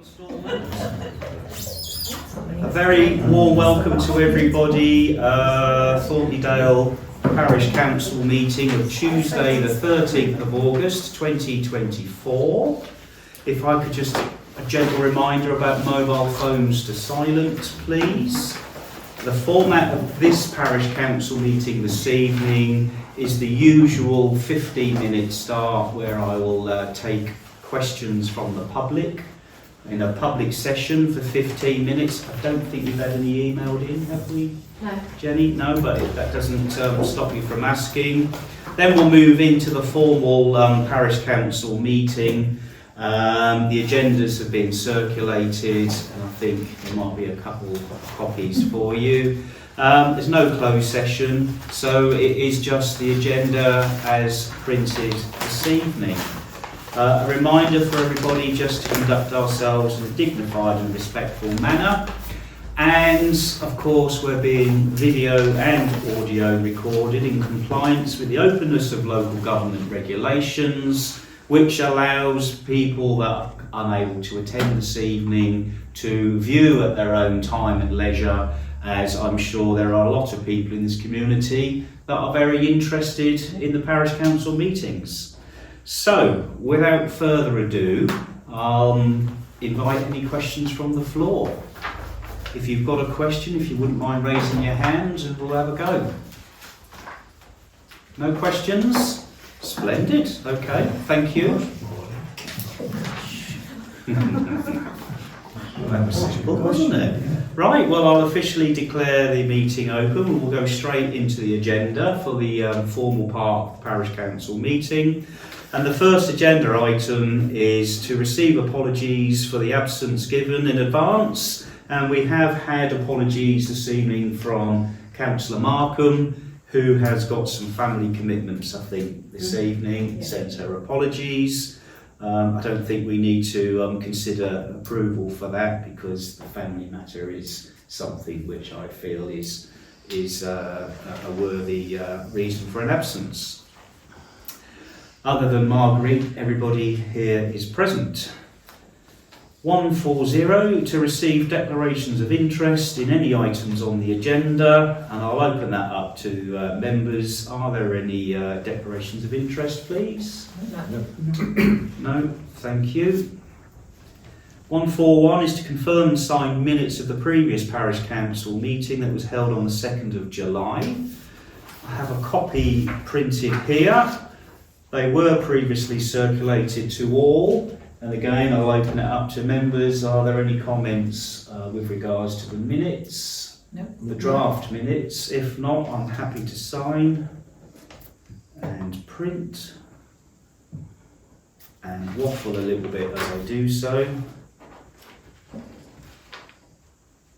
A very warm welcome to everybody. Thornton Parish Council meeting of Tuesday the 13th of August 2024. If I could just a gentle reminder about mobile phones to silent, please. The format of this Parish Council meeting this evening is the usual 15-minute start where I will take questions from the public in a public session for 15 minutes. I don't think we've had any emailed in, have we? No. Jenny? No, but that doesn't stop you from asking. Then we'll move into the formal Parish Council meeting. The agendas have been circulated and I think there might be a couple of copies for you. There's no closed session, so it is just the agenda as printed this evening. A reminder for everybody just to conduct ourselves in a dignified and respectful manner. And of course we're being video and audio recorded in compliance with the openness of local government regulations, which allows people that are unable to attend this evening to view at their own time and leisure, as I'm sure there are a lot of people in this community that are very interested in the Parish Council meetings. So, without further ado, I'll invite any questions from the floor. If you've got a question, if you wouldn't mind raising your hands and we'll have a go. No questions? Splendid. Okay, thank you. That was simple, wasn't it? Right, well, I'll officially declare the meeting open and we'll go straight into the agenda for the formal part of the Parish Council meeting. And the first agenda item is to receive apologies for the absence given in advance. And we have had apologies this evening from Councillor Markham, who has got some family commitments, I think, this evening. Sends her apologies. I don't think we need to consider approval for that because the family matter is something which I feel is a worthy reason for an absence. Other than Marguerite, everybody here is present. 140, to receive declarations of interest in any items on the agenda, and I'll open that up to members. Are there any declarations of interest, please? No. No, thank you. 141 is to confirm and sign minutes of the previous Parish Council meeting that was held on the 2nd of July. I have a copy printed here. They were previously circulated to all. And again, I'll open it up to members. Are there any comments with regards to the minutes? No. The draft minutes? If not, I'm happy to sign and print and waffle a little bit as I do so.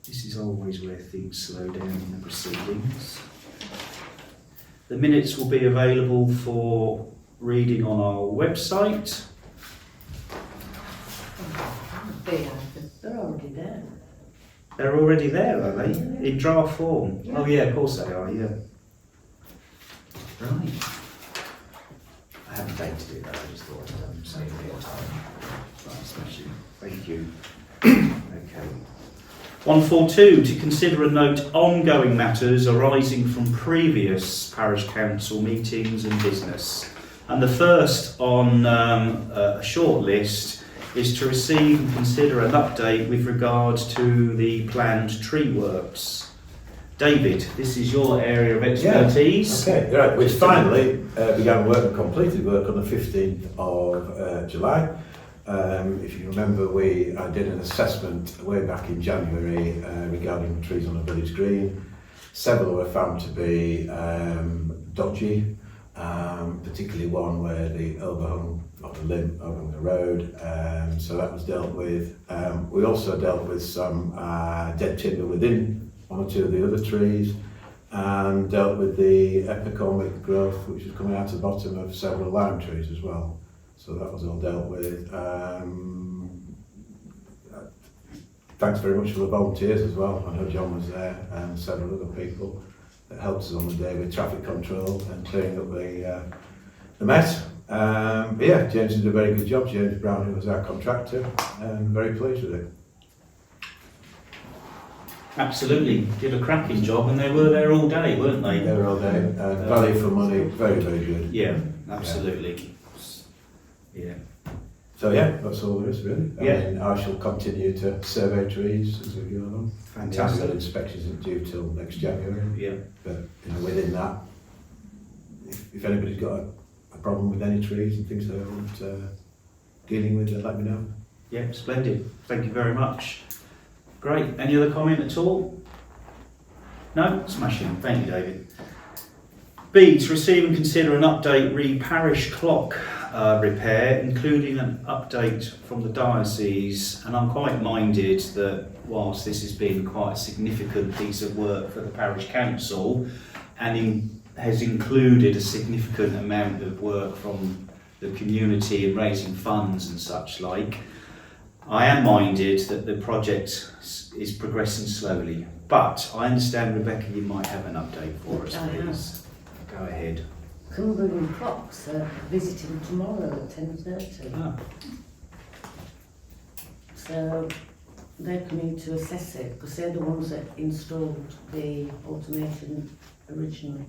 This is always where things slow down in the proceedings. The minutes will be available for reading on our website. They're already there. They're already there, are they? In draft form? Yeah. Oh yeah, of course they are, yeah. Right. I haven't dated it though, I just thought I'd save a bit of time. Right, smashing. Thank you. Okay. 142, to consider and note ongoing matters arising from previous Parish Council meetings and business. And the first on a short list is to receive and consider an update with regards to the planned tree works. David, this is your area of expertise. Yeah. Okay, right. Which finally began work and completed work on the 15th of July. If you remember, I did an assessment way back in January regarding trees on the village green. Several were found to be dodgy, particularly one where the overhung of the limb overhung the road, so that was dealt with. We also dealt with some dead timber within one or two of the other trees, and dealt with the epicormic growth which was coming out of the bottom of several lime trees as well. So that was all dealt with. Thanks very much for the volunteers as well. I know John was there and several other people that helped us on the day with traffic control and clearing up the mess. But yeah, James did a very good job. James Brown, who was our contractor, and very pleased with it. Absolutely, did a cracking job, and they were there all day, weren't they? They were all day. Value for money, very, very good. Yeah, absolutely. Yeah. So yeah, that's all there is really. Yeah. mean, I shall continue to survey trees as we go along. Fantastic. The annual inspection isn't due till next January. Yeah. But within that, if anybody's got a problem with any trees and things they want dealing with, then let me know. Yeah, splendid. Thank you very much. Great. Any other comment at all? No? Smashing. Thank you, David. B, to receive and consider an update re parish clock repair, including an update from the diocese. And I'm quite minded that whilst this has been quite a significant piece of work for the parish council and has included a significant amount of work from the community in raising funds and such like, I am minded that the project is progressing slowly. But I understand, Rebecca, you might have an update for us, please. Go ahead. Cumbrian Clocks are visiting tomorrow at 10:30. Ah, So they're coming to assess it because they're the ones that installed the automation originally.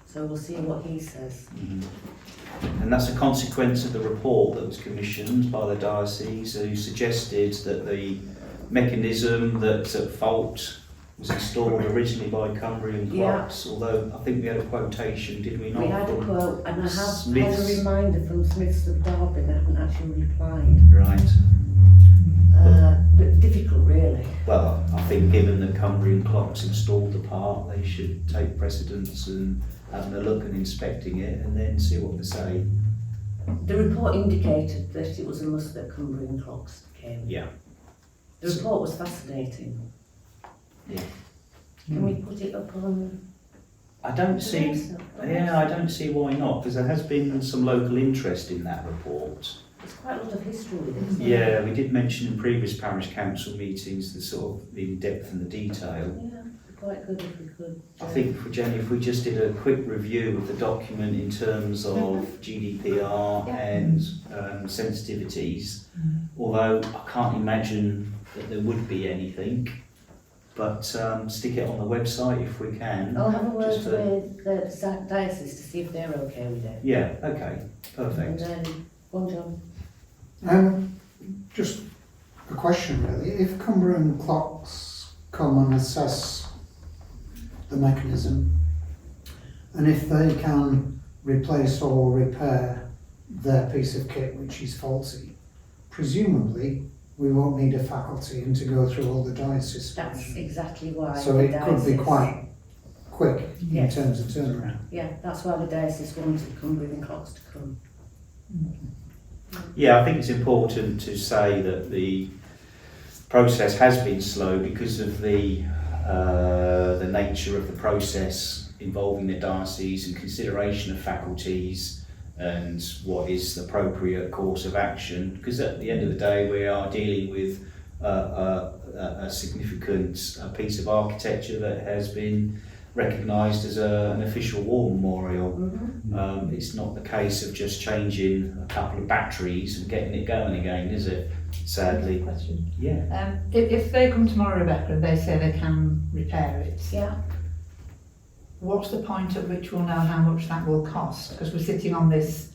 So we'll see what he says. And that's a consequence of the report that was commissioned by the diocese, who suggested that the mechanism that's at fault was installed originally by Cumbrian Clocks, although I think we had a quotation, did we not? We had a quote, and I have had Smiths. a reminder from Smiths of Derby. They haven't actually replied. Right. But difficult, really. Well, I think given that Cumbrian Clocks installed the part, they should take precedence and having a look and inspecting it and then see what they say. The report indicated that it was a must that Cumbrian Clocks came. Yeah. The report was fascinating. Yeah. Can we put it up on? I don't see. Yeah, I don't see why not, because there has been some local interest in that report. There's quite a lot of history with it. Isn't Yeah, there? we did mention in previous parish council meetings the sort of the depth and the detail. Yeah, it'd be quite good if we could. I think for Jenny, if we just did a quick review of the document in terms of GDPR and sensitivities, although I can't imagine that there would be anything, but stick it on the website if we can. I'll have a word Just, with the diocese to see if they're okay with it. Yeah, okay, And perfect. then, go on, John. Just a question really. If Cumbrian Clocks come and assess the mechanism, and if they can replace or repair their piece of kit which is faulty, presumably we won't need a faculty and to go through all the diocese. That's exactly why. So the it could be diocese- quite quick in Yes. terms of turnaround. Yeah, that's why the diocese wanted Cumbrian Clocks to come. Yeah, I think it's important to say that the process has been slow because of the nature of the process involving the diocese and consideration of faculties and what is the appropriate course of action. Because at the end of the day, we are dealing with a significant piece of architecture that has been recognised as an official war memorial. It's not the case of just changing a couple of batteries and getting it going again, is it? Sadly. Question. Yeah. If they come tomorrow, Rebecca, and they say they can repair it, Yeah. what's the point at which we'll know how much that will cost? Because we're sitting on this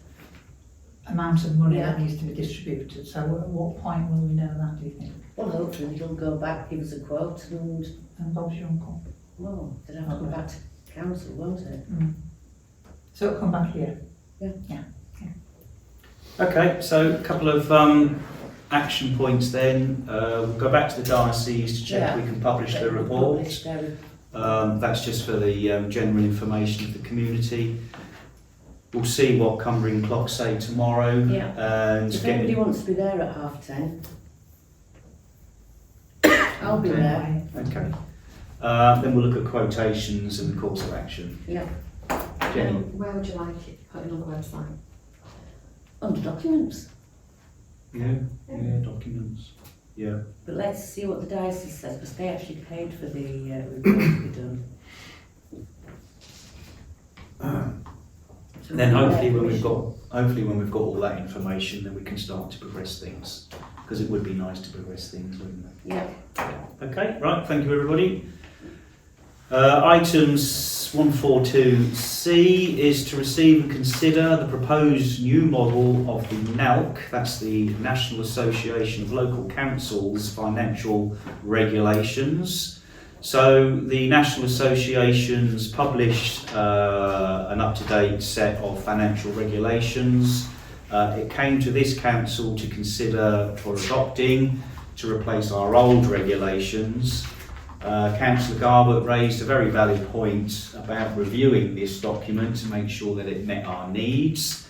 amount of money that needs to be distributed. So at what point will we know that, do you think? Well, hopefully he'll go back, give us a quote, and And Bob's your uncle. well, they'll have to go back to council, won't it? So it'll come back here. Okay, so a couple of action points then. We'll go back to the diocese to check we can publish the report. Publish their That's just for the general information of the community. We'll see what Cumbrian Clocks say tomorrow. Yeah. And If get anybody wants to be there at 10:30, I'll be there. Okay. Then we'll look at quotations and the course of action. Yeah. Jenny? Where would you like it put on the website? Under documents. Yeah, documents. Yeah. But let's see what the diocese says, because they actually paid for the report to be done. So Then we'll hopefully get when we've got hopefully when we've got all that information, then we can start to progress things, because it would be nice to progress things, wouldn't it? Yeah. Okay, right, thank you everybody. Items 142C is to receive and consider the proposed new model of the NALC, that's the National Association of Local Councils Financial Regulations. So the National Association's published an up-to-date set of financial regulations. It came to this council to consider for adopting to replace our old regulations. Councillor Garbutt raised a very valid point about reviewing this document to make sure that it met our needs.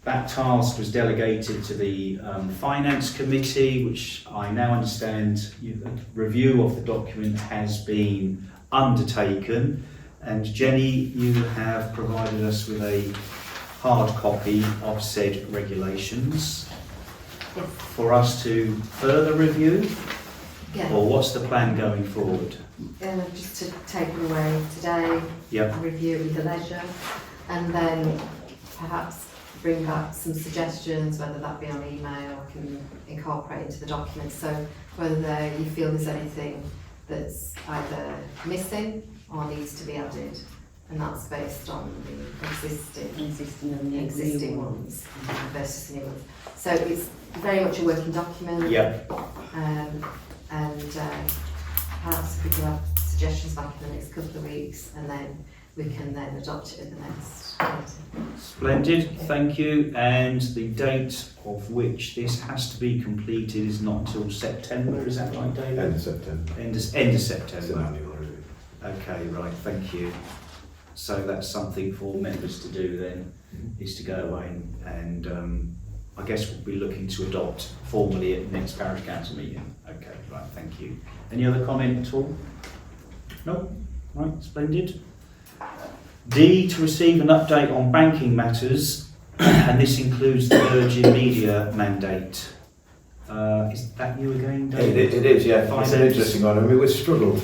That task was delegated to the Finance Committee, which I now understand a review of the document has been undertaken. And Jenny, you have provided us with a hard copy of said regulations for us to further review. Yeah. Or what's the plan going forward? Just to take them away today, Yep. review it with the leisure, and then perhaps bring back some suggestions, whether that be on email, I can incorporate into the document. So whether you feel there's anything that's either missing or needs to be added, and that's based on the existing ones versus new ones. So it's very much a working document. Yep. And perhaps we can have suggestions back in the next couple of weeks, and then we can then adopt it at the next meeting. Splendid, thank you. And the date of which this has to be completed is not until September, is that right, David? End of September. End of It's an September. annual review. Okay, right, thank you. So that's something for members to do then, is to go away and I guess we'll be looking to adopt formally at the next parish council meeting. Okay, right, thank you. Any other comment at all? No? Right, splendid. D, to receive an update on banking matters, and this includes the Virgin Media mandate. Is that you again, David? It is, yeah. It's an Finance. interesting one. I mean, we've struggled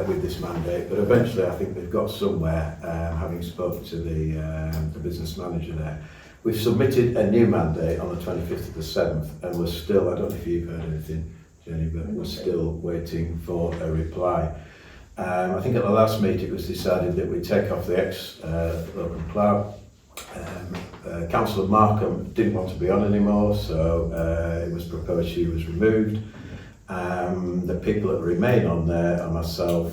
with this mandate, but eventually I think they've got somewhere, having spoken to the business manager there. We've submitted a new mandate on the 25th of the 7th, and we're still, I don't know if you've heard anything, Jenny, but we're still waiting for a reply. I think at the last meeting it was decided that we'd take off the ex-local clerk. Councillor Markham didn't want to be on anymore, so it was proposed she was removed. The people that remain on there are myself,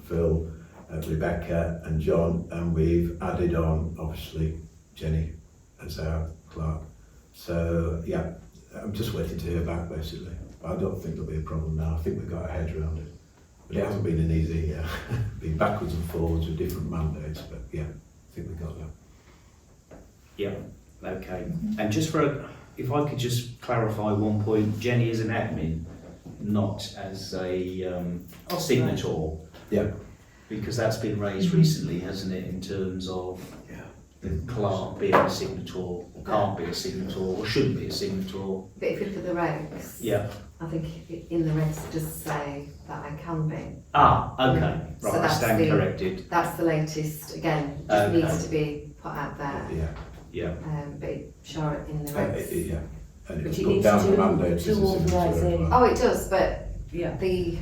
Phil, Rebecca and John, and we've added on, obviously, Jenny as our clerk. So, yeah, I'm just waiting to hear back, basically. I don't think there'll be a problem now. I think we've got our heads around it. But it hasn't been an easy, been backwards and forwards with different mandates, but yeah, I think we got that. Yeah, okay. And just if I could just clarify one point, Jenny is an admin, not as a signator. Yeah. Because that's been raised recently, hasn't it, in terms of the clerk being a signator, or can't be a signator, or shouldn't be a signator. But if you look at the regs, Yeah. I think in the regs it does say that I can be. Ah, okay. So Right, I that's stand the- corrected. That's the latest, again, just Okay. needs to be put out there. Yeah. Yeah. But sure, in the Yeah. regs. And it But was it put needs down to the mandate as a authorise signature. it. Oh, it does, but Yeah. the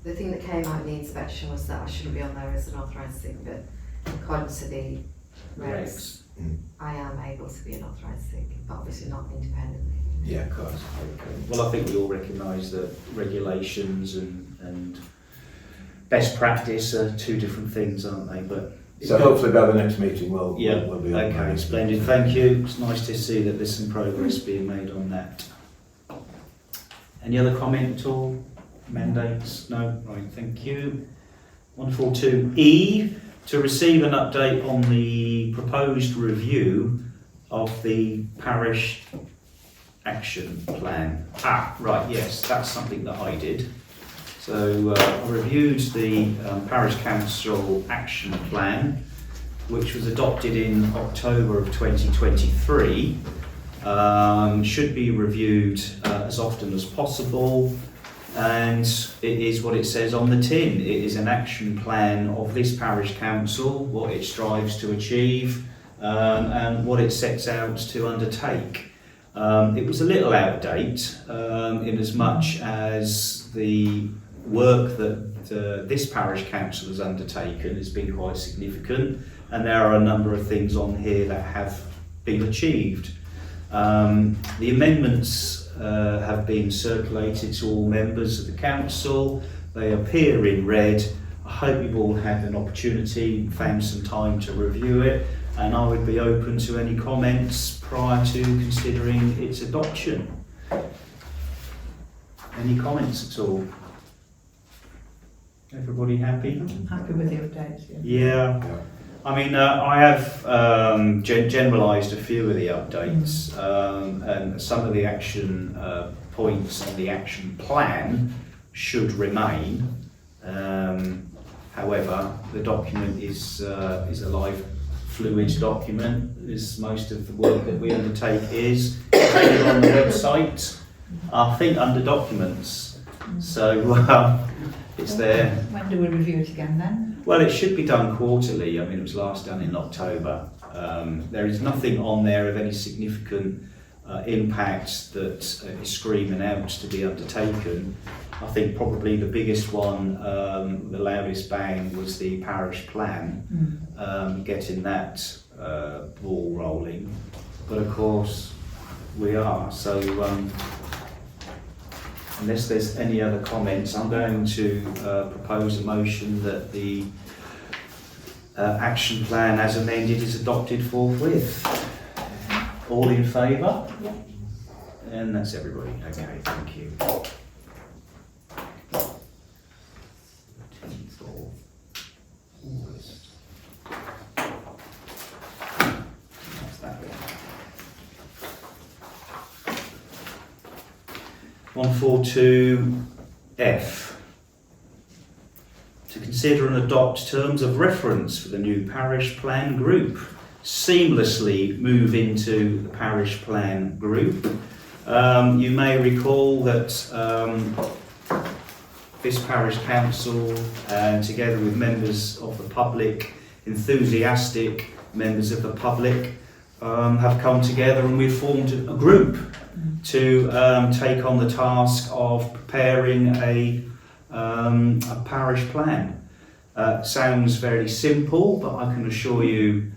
thing that came out in the inspection was that I shouldn't be on there as an authorised SIG, but according to the regs, I am able to be an authorised SIG, but obviously not independently. Yeah, of course. Okay. Well, I think we all recognise that regulations and best practice are two different things, aren't they? But So hopefully by the next meeting we'll be on okay, that. splendid. Thank you. It's nice to see that there's some progress being made on that. Any other comment at all? Mandates? No? Right, thank you. 142E, to receive an update on the proposed review of the parish action plan. Ah, right, yes, that's something that I did. So I reviewed the Parish Council action plan, which was adopted in October of 2023. Should be reviewed as often as possible, and it is what it says on the tin. It is an action plan of this Parish Council, what it strives to achieve, and what it sets out to undertake. It was a little out of date in as much as the work that this parish council has undertaken has been quite significant, and there are a number of things on here that have been achieved. The amendments have been circulated to all members of the council. They appear in red. I hope you've all had an opportunity, found some time to review it, and I would be open to any comments prior to considering its adoption. Any comments at all? Everybody happy? I'm happy with the updates. Yeah. Yeah. I mean, I have generalised a few of the updates, and some of the action points on the action plan should remain. However, the document is a live, fluid document, as most of the work that we undertake is. It's on the website, I think under documents, so it's there. When do we review it again then? Well, it should be done quarterly. I mean, it was last done in October. There is nothing on there of any significant impact that is screaming out to be undertaken. I think probably the biggest one, the loudest bang, was the parish plan, getting that ball rolling. But of course, we are. So unless there's any other comments, I'm going to propose a motion that the action plan as amended is adopted forthwith. All in favour? Yeah. And that's everybody. Okay, thank you. 13th of August. That's that bit. 142F. To consider and adopt terms of reference for the new parish plan group. Seamlessly move into the parish plan group. You may recall that this parish council, together with members of the public, enthusiastic members of the public, have come together and we've formed a group to take on the task of preparing a parish plan. Sounds very simple, but I can assure you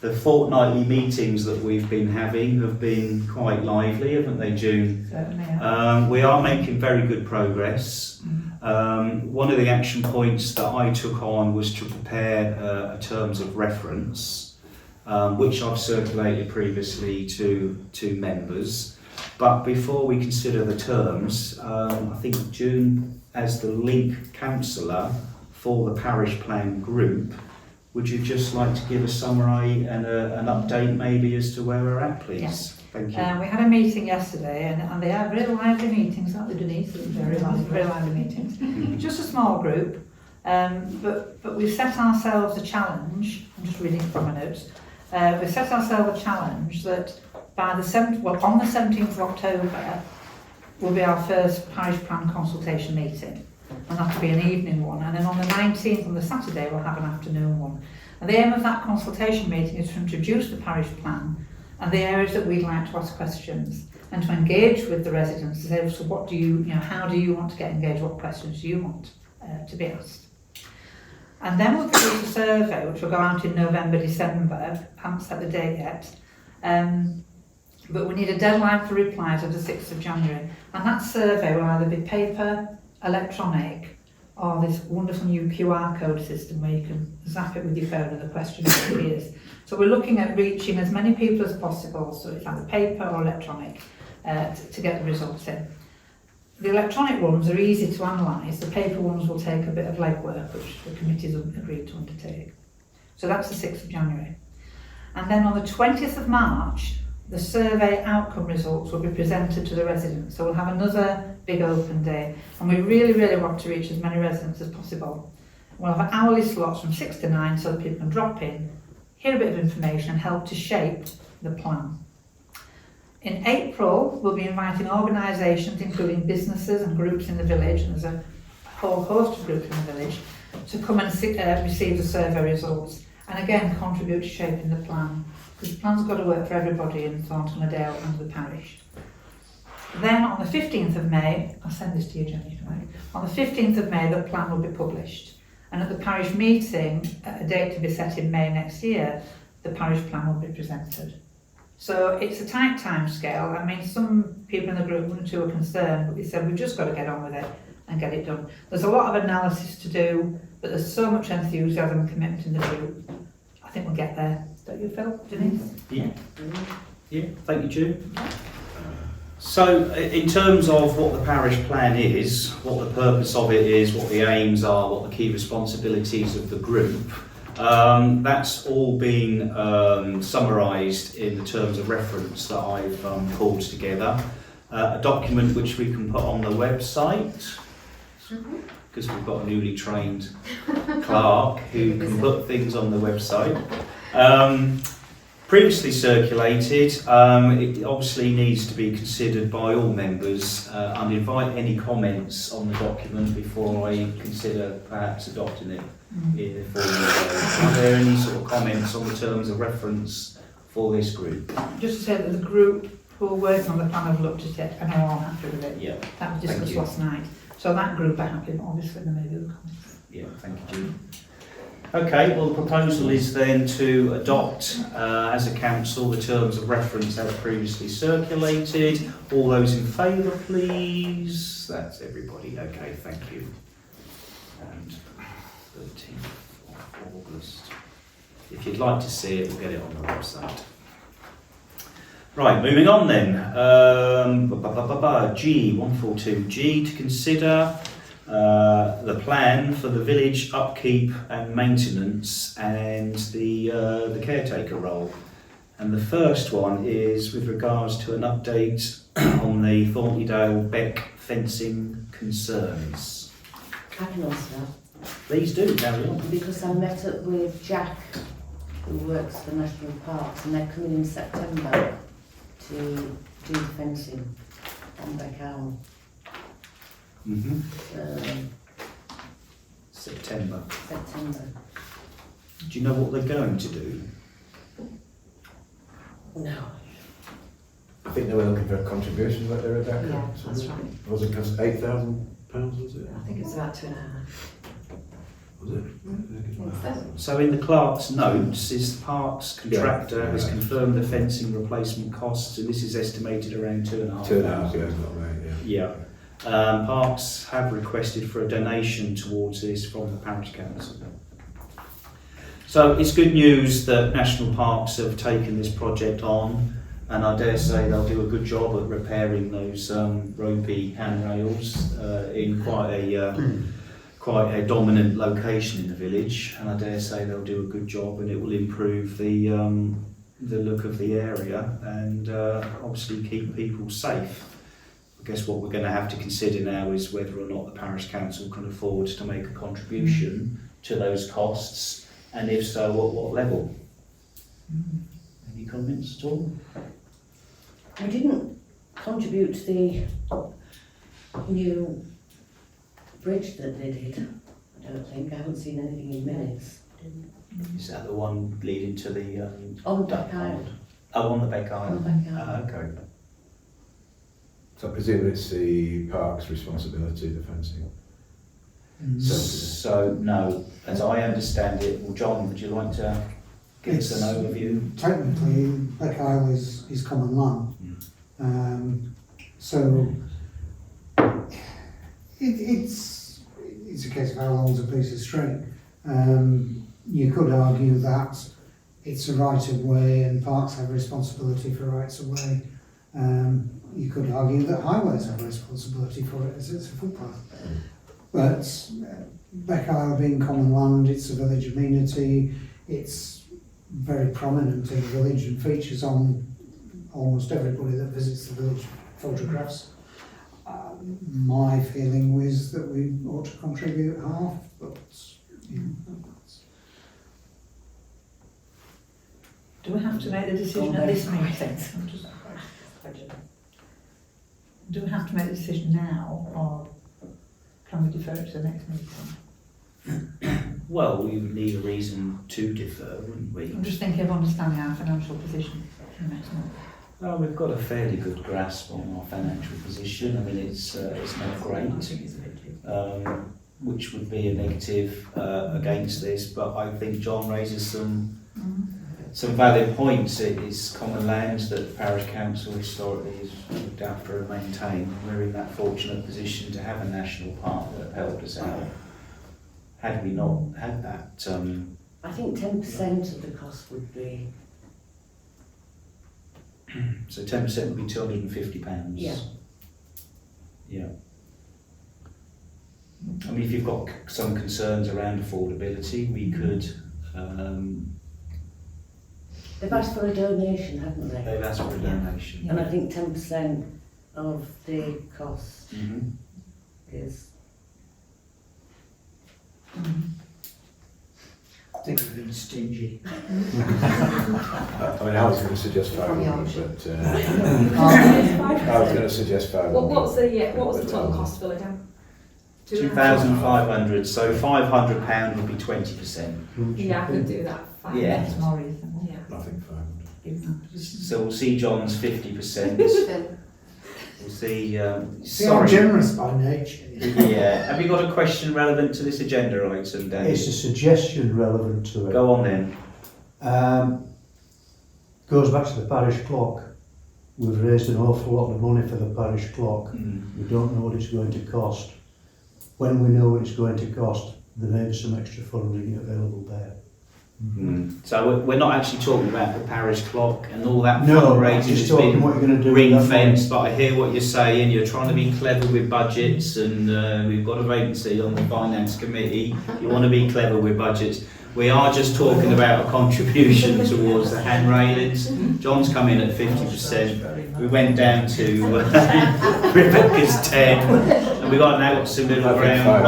the fortnightly meetings that we've been having have been quite lively, haven't they, June? Certainly, yeah. We are making very good progress. One of the action points that I took on was to prepare terms of reference, which I've circulated previously to members. But before we consider the terms, I think June, as the link councillor for the parish plan group, would you just like to give a summary and an update maybe as to where we're at, please? Yes. Thank you. We had a meeting yesterday, and they are very lively meetings, aren't they, Denise? Very lively meetings. Just a small group, but we've set ourselves a challenge. I'm just reading from my notes. We've set ourselves a challenge that by on the 17th of October will be our first parish plan consultation meeting. And that'll be an evening one, and then on the 19th, on the Saturday, we'll have an afternoon one. And the aim of that consultation meeting is to introduce the parish plan and the areas that we'd like to ask questions, and to engage with the residents to say, so what do you how do you want to get engaged, what questions do you want to be asked? And then we'll produce a survey which will go out in November, December. I haven't set the date yet. But we need a deadline for replies of the 6th of January. And that survey will either be paper, electronic, or this wonderful new QR code system where you can zap it with your phone and the question appears. So we're looking at reaching as many people as possible, so it's either paper or electronic, to get the results in. The electronic ones are easy to analyse, the paper ones will take a bit of legwork, which the committees have agreed to undertake. So that's the 6th of January. And then on the 20th of March, the survey outcome results will be presented to the residents. So we'll have another big open day. And we really, really want to reach as many residents as possible. We'll have hourly slots from 6 to 9 so that people can drop in, hear a bit of information and help to shape the plan. In April, we'll be inviting organisations, including businesses and groups in the village, and there's a whole host of groups in the village, to come and receive the survey results. and again contribute to shaping the plan, because the plan's got to work for everybody in Thornton, Adale and the parish. Then on the 15th of May, I'll send this to you, Jenny, if you like. On the 15th of May, the plan will be published. And at the parish meeting, at a date to be set in May next year, the parish plan will be presented. So it's a tight time scale. I mean, some people in the group, 1 or 2 are concerned, but we said we've just got to get on with it and get it done. There's a lot of analysis to do, but there's so much enthusiasm and commitment in the group. I think we'll get there. Don't you, Phil? Denise? Yeah. Yeah, thank you, June. So, in terms of what the parish plan is, what the purpose of it is, what the aims are, what the key responsibilities of the group, that's all been summarised in the terms of reference that I've pulled together. A document which we can put on the website, because we've got a newly trained clerk who can put things on the website. Previously circulated, it obviously needs to be considered by all members. I'd invite any comments on the document before I consider perhaps adopting it in the form of Are there any sort of comments on the terms of reference for this group? Just to say that the group who are working on the plan have looked at it and are all happy with it. Yeah. That was Thank discussed you. last night. So that group are happy, but obviously there may be other comments. Yeah, thank you, June. Okay, well the proposal is then to adopt as a council the terms of reference as previously circulated. All those in favour please? That's everybody, okay, thank you. And 13th of August. If you'd like to see it, we'll get it on the website. Right, moving on then. G, 142G, to consider the plan for the village upkeep and maintenance and the caretaker role. And the first one is with regards to an update on the Thornton Beck fencing concerns. I can answer that. Please do, carry on. Because I met up with Jack, who works for National Parks, and they're coming in September to do the fencing on Beck Owl. September. September. Do you know what they're going to do? No. I think they were looking for a contribution, weren't they, Rebecca? Yeah, that's right. Was it cost £8,000, was it? I think it's about 2.5. Was it? I think so. So in the clerk's notes, is the parks contractor Yeah. has confirmed the fencing replacement costs, and this is estimated around £2,500. 2.5 years, not right, yeah. Yeah. Parks have requested for a donation towards this from the parish council. So it's good news that National Parks have taken this project on, and I dare say they'll do a good job at repairing those ropey handrails in quite a dominant location in the village, and I dare say they'll do a good job, and it will improve the look of the area and obviously keep people safe. I guess what we're going to have to consider now is whether or not the parish council can afford to make a contribution to those costs, and if so, what level? Any comments at all? We didn't contribute to the new bridge that they did. I don't think. I haven't seen anything in minutes. Is that the one leading to the On duck Beck Isle. pond? Oh, on the Beck On Isle. Beck Isle. Okay. So I presume it's the park's responsibility, the fencing. So no, as I understand it, well, John, would you like to give us an overview? Technically, Beck Isle is common land. So it's a case of how long's a piece of string. You could argue that it's a right of way and parks have responsibility for rights of way. You could argue that highways have responsibility for it as it's a footpath. But Beck Isle being common land, it's a village amenity, it's very prominent in the village and features on almost everybody that visits the village photographs. My feeling was that we ought to contribute half, but Do we have to make the decision at this meeting? Do we have to make the decision now, or can we defer it to the next meeting? Well, we would need a reason to defer, wouldn't we? I'm just thinking of understanding our financial position for the next month. Well, we've got a fairly good grasp on our financial position. I mean, it's not great, which would be a negative against this. But I think John raises some valid points. It is common land that the parish council historically has looked after and maintained. We're in that fortunate position to have a national park that helped us out. Had we not had that, I think 10% of the cost would be, so 10% would be £250. Yeah. Yeah. I mean, if you've got some concerns around affordability, we could. they've asked for a donation, haven't they? They've asked for a donation. And I think 10% of the cost Mm-hmm. is, I think we've been stingy. I mean, I was going to suggest 500, but I was going to suggest 500. What was the total cost, Phil, again? 2,500. So £500 would be 20%. Yeah, I could do that. Fine. Yeah. It's more reasonable. Yeah. I think 500. So we'll see John's 50%. Phil, We'll see. See, I'm Sorry. generous by nature. Yeah. Have you got a question relevant to this agenda item, Dan? It's a suggestion relevant to it. Go on then. Goes back to the parish clock. We've raised an awful lot of money for the parish clock. We don't know what it's going to cost. When we know what it's going to cost, there may be some extra funding available there. So we're not actually talking about the parish clock and all that No, fundraising just has talking been what you're going to do. ring with that money. fenced, but I hear what you're saying. You're trying to be clever with budgets, and we've got a vacancy on the finance committee. You want to be clever with budgets. We are just talking about a contribution towards the hand railings. John's come in at 50%. We went down to Rebecca's 10, and we got now got some middle ground.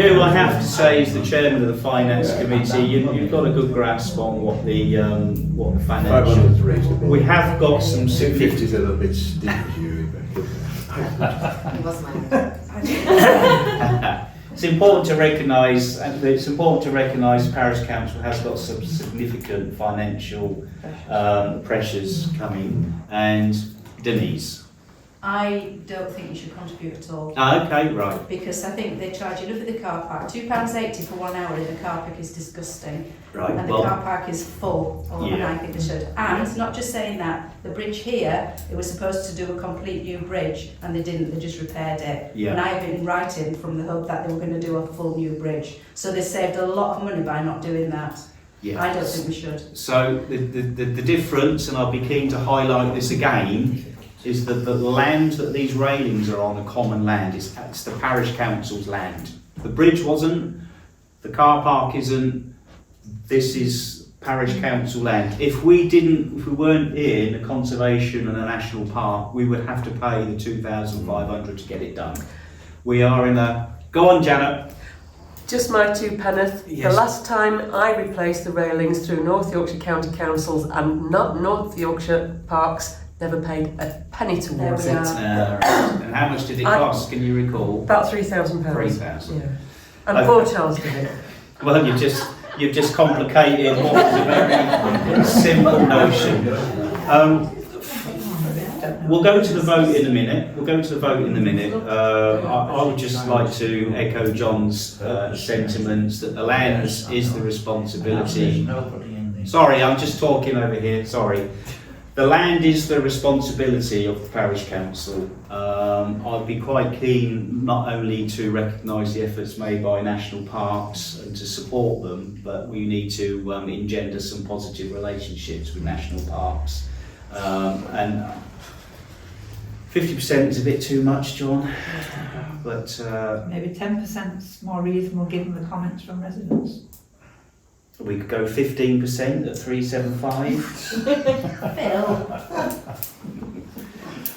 Who I have to say is the chairman of the finance committee. You've got a good grasp on what the 500 is financial. reasonable. We have got some 250 is a little bit steep for you, Rebecca. it was mine. It's important to recognise, Parish Council has got some significant financial pressures coming. And Denise. I don't think you should contribute at all. Okay, right. Because I think they charge you, look at the car park, £2.80 for 1 hour in the car park is disgusting. Right. And the car park is full, and Yeah. I think they should. And not just saying that, the bridge here, it was supposed to do a complete new bridge, and they didn't, they just repaired it. Yeah. And I've been writing from the hub that they were going to do a full new bridge. So they saved a lot of money by not doing that. Yeah. I don't think we should. So the difference, and I'll be keen to highlight this again, is that the land that these railings are on, a common land, it's the parish council's land. The bridge wasn't, the car park isn't, this is parish council land. If we weren't in a conservation and a national park, we would have to pay the 2,500 to get it done. We are in a, go on Janet. Just my two penneth. Yes. The last time I replaced the railings through North Yorkshire County Councils and not North Yorkshire Parks, never paid a penny towards There we it. are. And how much did it cost? Can you recall? About £3,000. 3,000. Yeah. And 4 Charles did it. Well, you've just complicated what was a very simple notion. We'll go to the vote in a minute. I would just like to echo John's sentiments that the land is the responsibility. Sorry, I'm just talking over here. Sorry. The land is the responsibility of the parish council. I'd be quite keen not only to recognise the efforts made by national parks and to support them, but we need to engender some positive relationships with national parks. And 50% is a bit too much, John, but Maybe 10% is more reasonable given the comments from residents. we could go 15% at 375. Phil.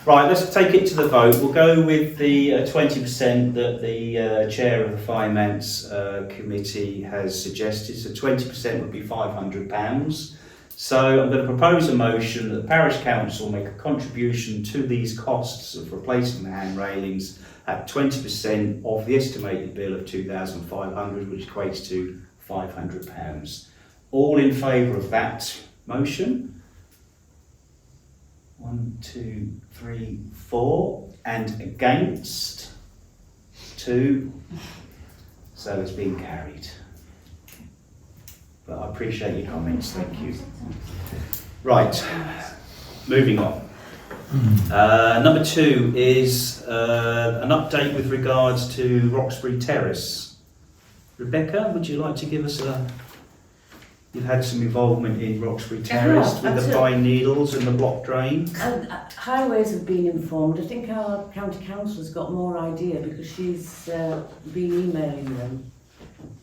Right, let's take it to the vote. We'll go with the 20% that the chair of the finance committee has suggested. So 20% would be £500. So I'm going to propose a motion that the Parish Council make a contribution to these costs of replacing the hand railings at 20% of the estimated bill of £2,500, which equates to £500. All in favour of that motion? 1, 2, 3, 4. And against? 2. So it's been carried. But I appreciate your comments, thank you. Right, moving on. Number 2 is an update with regards to Roxbury Terrace. Rebecca, would you like to give us you've had some involvement in Roxbury Terrace with the pine needles and the block drain? Highways have been informed. I think our county council's got more idea because she's been emailing them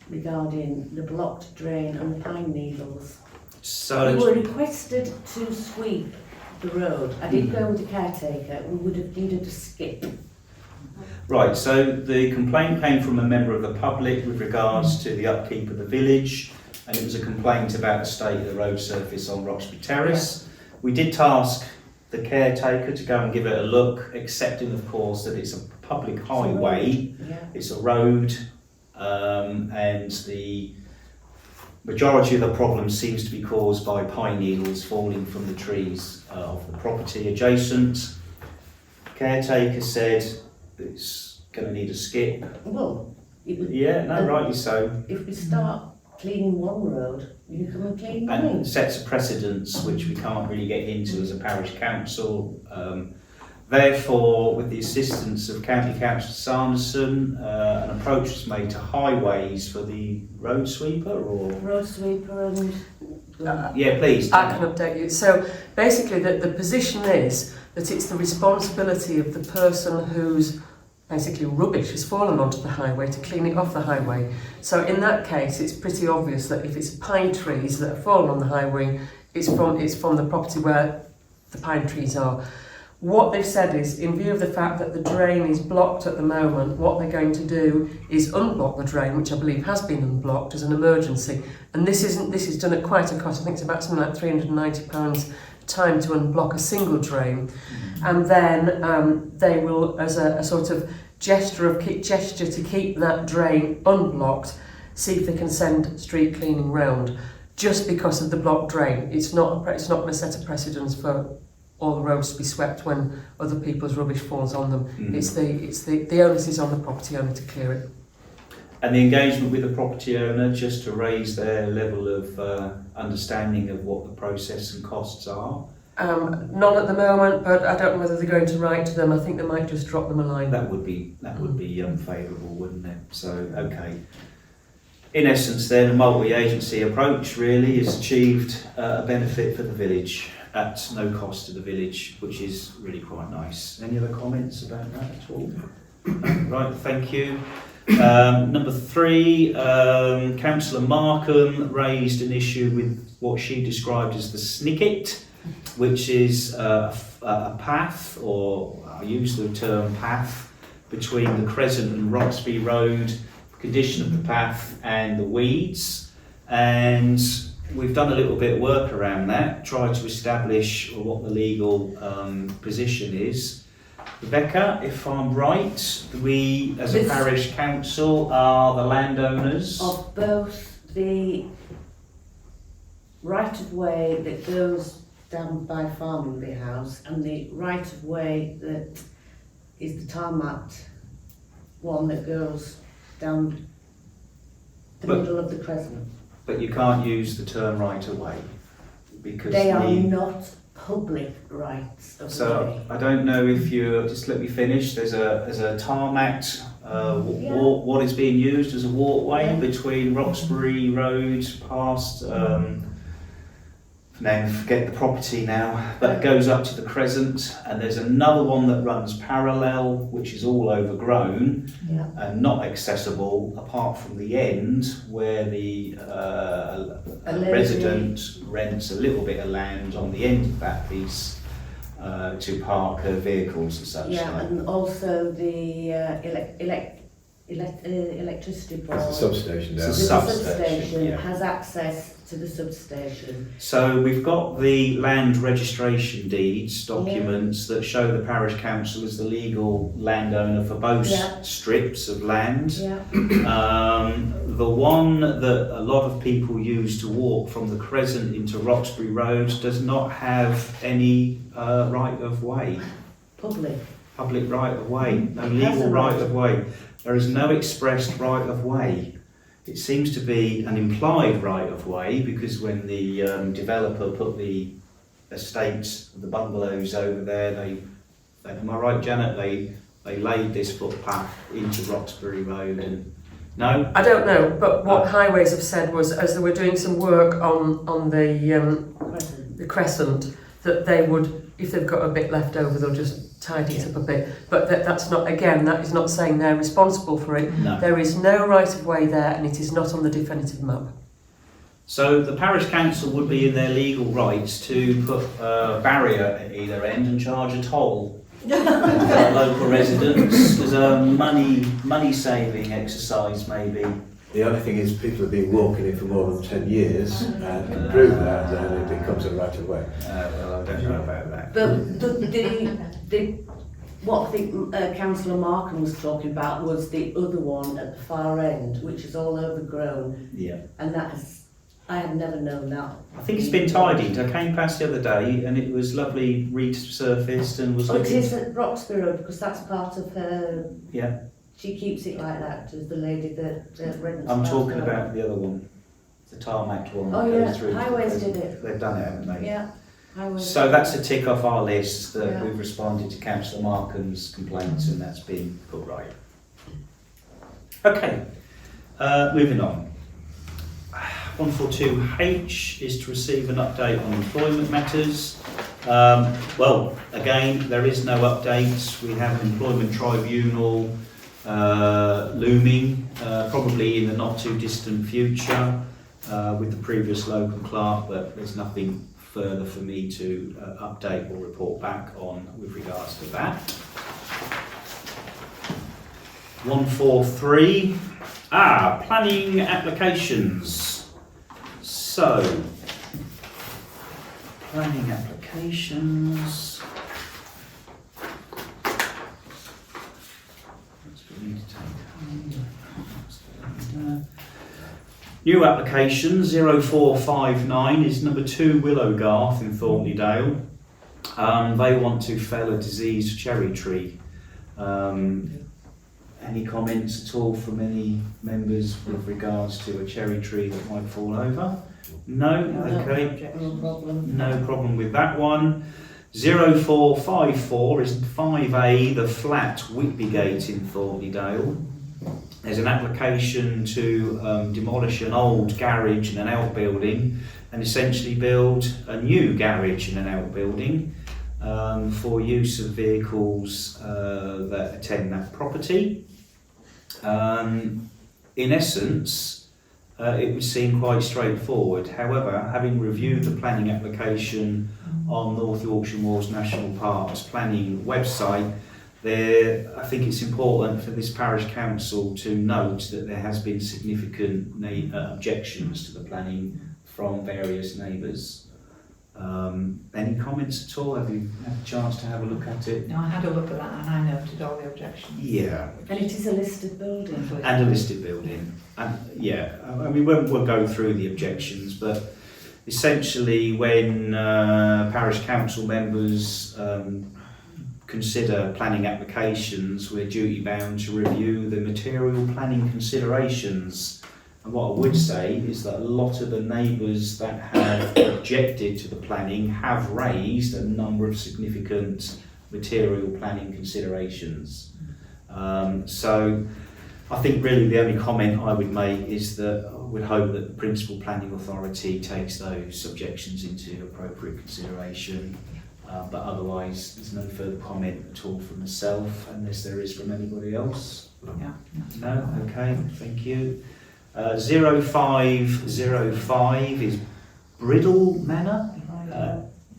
regarding the blocked drain and the pine needles. So we were requested to sweep the road. I did go with the caretaker. We would have needed a skip. Right, so the complaint came from a member of the public with regards to the upkeep of the village, and it was a complaint about the state of the road surface on Roxbury Terrace. Yeah. We did task the caretaker to go and give it a look, accepting of course that it's a public highway, it's a road, and the majority of the problem seems to be caused by pine needles falling from the trees of the property adjacent. Caretaker said it's going to need a skip. Well, rightly so. If we start cleaning one road, you come and clean mine. And sets a precedence which we can't really get into as a parish council. Therefore, with the assistance of County Councillor Sanderson, an approach was made to Highways for the road sweeper, or road sweeper and yeah, please. I can update you. So basically, the position is that it's the responsibility of the person whose basically rubbish has fallen onto the highway to clean it off the highway. So in that case, it's pretty obvious that if it's pine trees that have fallen on the highway, it's from the property where the pine trees are. What they've said is, in view of the fact that the drain is blocked at the moment, what they're going to do is unblock the drain, which I believe has been unblocked as an emergency. And this is done at quite a cost. I think it's about something like £390 time to unblock a single drain. And then they will, as a sort of gesture to keep that drain unblocked, see if they can send street cleaning round. Just because of the blocked drain, it's not going to set a precedence for all the roads to be swept when other people's rubbish falls on them. It's the onus is on the property owner to clear it. And the engagement with the property owner just to raise their level of understanding of what the process and costs are. None at the moment, but I don't know whether they're going to write to them. I think they might just drop them a line. That would be favourable, wouldn't it? So okay. In essence, then, a multi-agency approach really has achieved a benefit for the village at no cost to the village, which is really quite nice. Any other comments about that at all? Right, thank you. Number 3, Councillor Markham raised an issue with what she described as the snicket, which is a path, or I use the term path, between the Crescent and Roxbury Road, condition of the path and the weeds. And we've done a little bit of work around that, tried to establish what the legal position is. Rebecca, if I'm right, we as a parish council are the landowners of both the right-of-way that goes down by Farmingby House and the right-of-way that is the tarmac one that goes down the middle of the Crescent. But you can't use the term right away because they are not public rights of way. I don't know if you just let me finish. There's a tarmac what is being used as a walkway between Roxbury Road past name forget the property now, but it goes up to the Crescent, and there's another one that runs parallel, which is all overgrown and not accessible apart from the end where the resident rents a little bit of land on the end of that piece to park her vehicles and such. And also the electricity board. It's a substation down It's there. a The substation, yeah. has access to the substation. So we've got the land registration deeds documents that show the parish council as the legal landowner for both Yeah. strips of land. Yeah. The one that a lot of people use to walk from the Crescent into Roxbury Road does not have any right of way, Public. public right of way, no It has legal a right right. of way. There is no expressed right of way. It seems to be an implied right of way because when the developer put the estates, the bungalows over there, am I right, Janet? They laid this footpath into Roxbury Road and no. I don't know, but what Highways have said was, as they were doing some work on the Crescent, that they would, if they've got a bit left over, they'll just tidy it up a bit. But that's not, again, that is not saying they're responsible for it. No. There is no right of way there, and it is not on the definitive map. So the parish council would be in their legal rights to put a barrier at either end and charge a toll for local residents as a money saving exercise maybe. The only thing is people have been walking it for more than 10 years and can prove that, then it becomes a right of way. Well, I don't know about that. But what I think Councillor Markham was talking about was the other one at the far end, which is all overgrown, Yeah. and I had never known that. I think it's been tidied. I came past the other day and it was lovely resurfaced and was Oh, it looking... is at Roxbury Road because that's part of her. Yeah. She keeps it like that to the lady that rents. I'm the talking house. about the other one, the tarmac one. Oh, that yeah, goes through to Highways the- did it. They've done it, haven't they? Yeah. Highways. So that's a tick off our list that Yeah. we've responded to Councillor Markham's complaints and that's been put right. Okay, moving on. 142H is to receive an update on employment matters. Well, again, there is no updates. We have an employment tribunal looming, probably in the not too distant future, with the previous local clerk, but there's nothing further for me to update or report back on with regards to that. 143, planning applications. So, planning applications. New application 0459 is number 2 Willowgarth in Thornleydale. They want to fell a diseased cherry tree. Any comments at all from any members with regards to a cherry tree that might fall over? No? Okay. No problem. No problem with that one. 0454 is 5A, the flat Whitbygate in Thornleydale. There's an application to demolish an old garage and an outbuilding and essentially build a new garage and an outbuilding for use of vehicles that attend that property. In essence, it would seem quite straightforward. However, having reviewed the planning application on North Yorkshire Moors National Park's planning website, I think it's important for this parish council to note that there has been significant objections to the planning from various neighbours. Any comments at all? Have you had a chance to have a look at it? No, I had a look at that and I noted all the objections. Yeah. And it is a listed building. And a listed building. And yeah, I mean, we'll go through the objections, but essentially when parish council members consider planning applications, we're duty bound to review the material planning considerations. And what I would say is that a lot of the neighbours that have objected to the planning have raised a number of significant material planning considerations. So I think really the only comment I would make is that I would hope that the Principal Planning Authority takes those objections into appropriate consideration. But otherwise, there's no further comment at all from myself, unless there is from anybody else. Yeah. No? Okay, thank you. 0505 is Bridle Manor?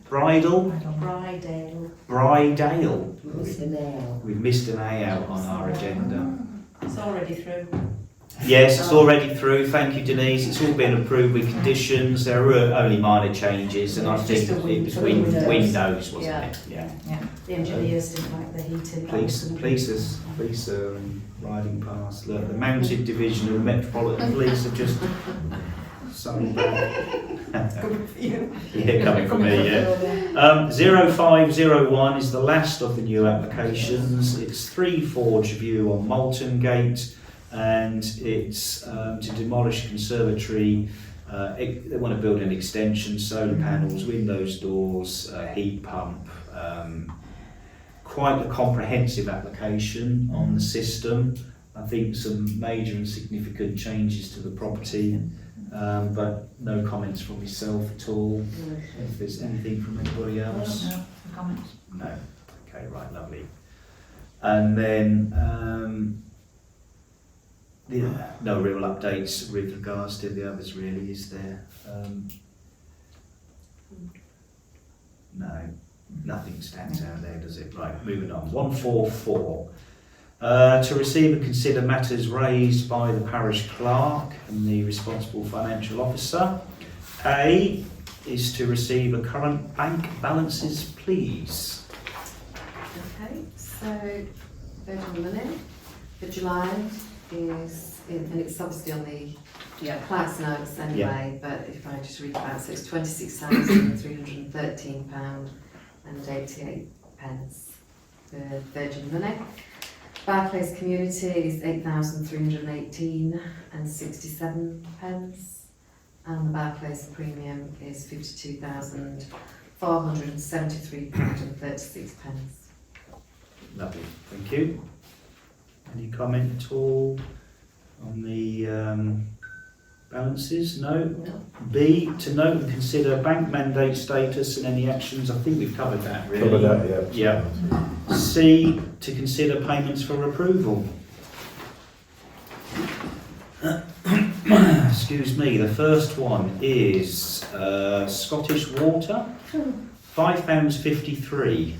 Bridle? Brydale. Brydale. Mr. Nail. We've missed an A out on our agenda. It's already through. Yes, it's already through. Thank you, Denise. It's all been approved with conditions. There were only minor changes, and I It's think just a it was windows. windows, wasn't Yeah. it? Yeah. The engineers didn't like the heating. Police are riding past. Look, the Mounted Division of the Metropolitan Police have just sung back. Coming for you. Yeah, coming from me, yeah. 0501 is the last of the new applications. It's 3 Forge View on Moulton Gate, and it's to demolish conservatory. They want to build an extension, solar panels, windows, doors, heat pump. Quite a comprehensive application on the system. I think some major and significant changes to the property, but no comments from myself at all. If there's anything from anybody else? No comments. No. Okay, right, lovely. And then no real updates with regards to the others, really, is there? No, nothing stands out there, does it? Right, moving on. 144. To receive and consider matters raised by the parish clerk and the responsible financial officer. A is to receive a current bank balances, please. Okay, so vote on the money. For July is, and it's obviously on the clerk's notes anyway, but if I just read it out, so it's £26,313.88 for Virgin Money. Barclays Community is £8,318.67, and the Barclays Premium is £52,473.36. Lovely, thank you. Any comment at all on the balances? No? No. B, to note and consider bank mandate status and any actions. I think we've covered that, really. Cover that, yeah. Yeah. C, to consider payments for approval. Excuse me, the first one is Scottish Water, £5.53.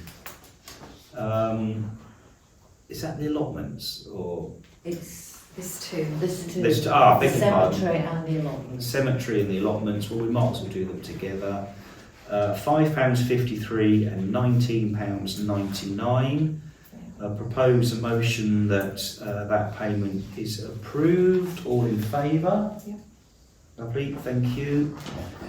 Is that the allotments, or? It's this too. This two. Beg your pardon. Cemetery and the allotment. The cemetery and the allotments, well, we might as well do them together. £5.53 and £19.99. Propose a motion that that payment is approved. All in favour? Yep. Lovely, thank you.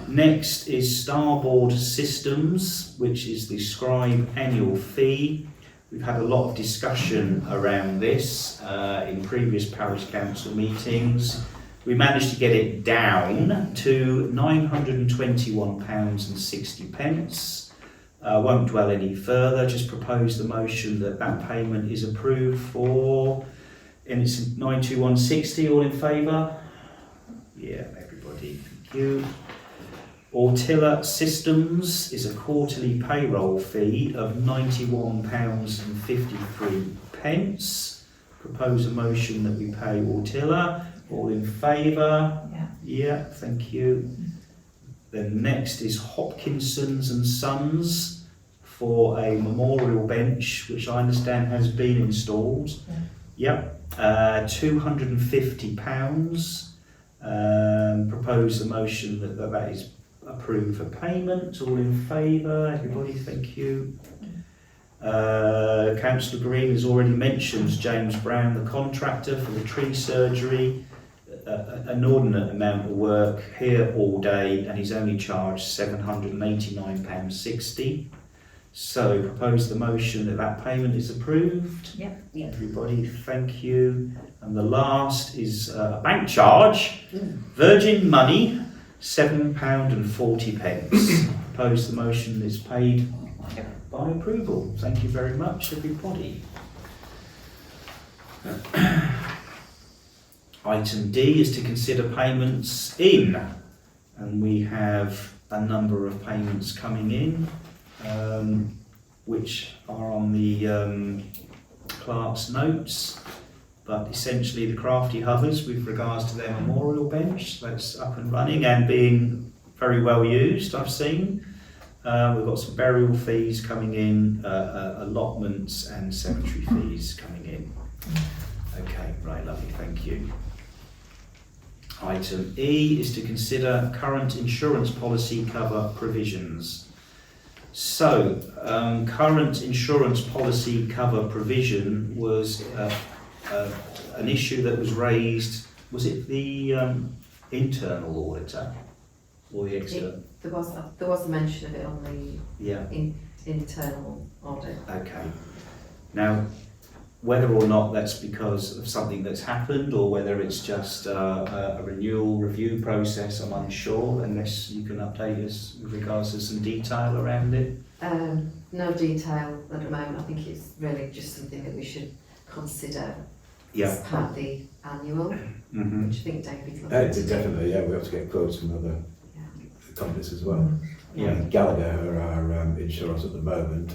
Next is Starboard Systems, which is the Scribe annual fee. We've had a lot of discussion around this in previous parish council meetings. We managed to get it down to £921.60. Won't dwell any further, just propose the motion that that payment is approved for, and it's £921.60. All in favour? Yeah, everybody, thank you. Ortilla Systems is a quarterly payroll fee of £91.53. Propose a motion that we pay Ortilla. All in favour? Yeah. Yeah, thank you. Then next is Hopkinson's and Sons for a memorial bench, which I understand has been installed. Yep, £250. Propose a motion that that is approved for payment. All in favour? Everybody, thank you. Councillor Green has already mentioned James Brown, the contractor for the tree surgery. An inordinate amount of work here all day, and he's only charged £789.60. So propose the motion that that payment is approved. Yep. Yeah. Everybody, thank you. And the last is a bank charge, Virgin Money, £7.40. Propose the motion is paid by approval. Thank you very much, everybody. Item D is to consider payments in, and we have a number of payments coming in, which are on the clerk's notes, but essentially the Crafty Hovers with regards to their memorial bench, that's up and running and being very well used, I've seen. We've got some burial fees coming in, allotments and cemetery fees coming in. Okay, right, lovely, thank you. Item E is to consider current insurance policy cover provisions. So, current insurance policy cover provision was an issue that was raised, was it the internal auditor or the external? There was a mention of it on the Yeah. internal audit. Okay. Now, whether or not that's because of something that's happened or whether it's just a renewal review process, I'm unsure, unless you can update us with regards to some detail around it. No detail at the moment. I think it's really just something that we should consider Yeah. as part of the annual, Mm-hmm. which I think David's looking to do. Definitely, yeah, we have to get quotes from other Yeah. companies as well. Yeah. Gallagher are our insurers at the moment,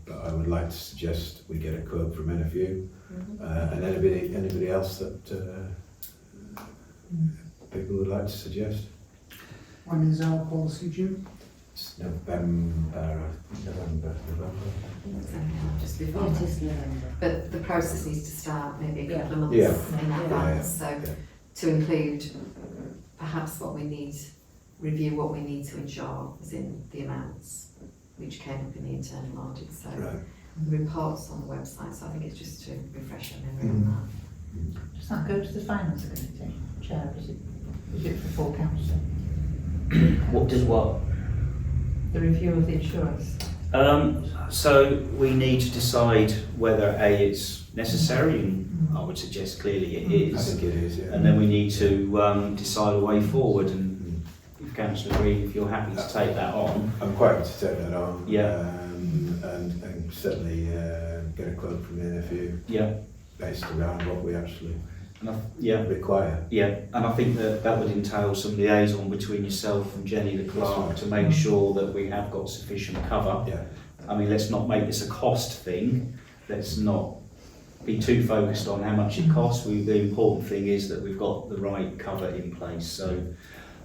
but I would like to suggest we get a quote from NFU and anybody else that people would like to suggest. When is our policy due? It's November. Just before. It is November. But the process needs to start maybe a couple of months Yeah. in advance. Yeah. So to include perhaps review what we need to insure as in the amounts which came up in the internal audit. So Right. the reports on the website. So I think it's just to refresh our memory on that. Does that go to the finance committee, chair? Is it for full council? What does what? The review of the insurance. So we need to decide whether A, it's necessary, and I would suggest clearly it I is. think it is, yeah. And then we need to decide a way forward, and if Councillor Green, if you're happy to take that on. I'm quite happy to take that on. Yeah. And certainly get a quote from the NFU Yeah. based around what we actually Yeah. require. Yeah, and I think that would entail some liaison between yourself and Jenny the clerk right. to make sure that we have got sufficient cover. Yeah. I mean, let's not make this a cost thing. Let's not be too focused on how much it costs. The important thing is that we've got the right cover in place. So,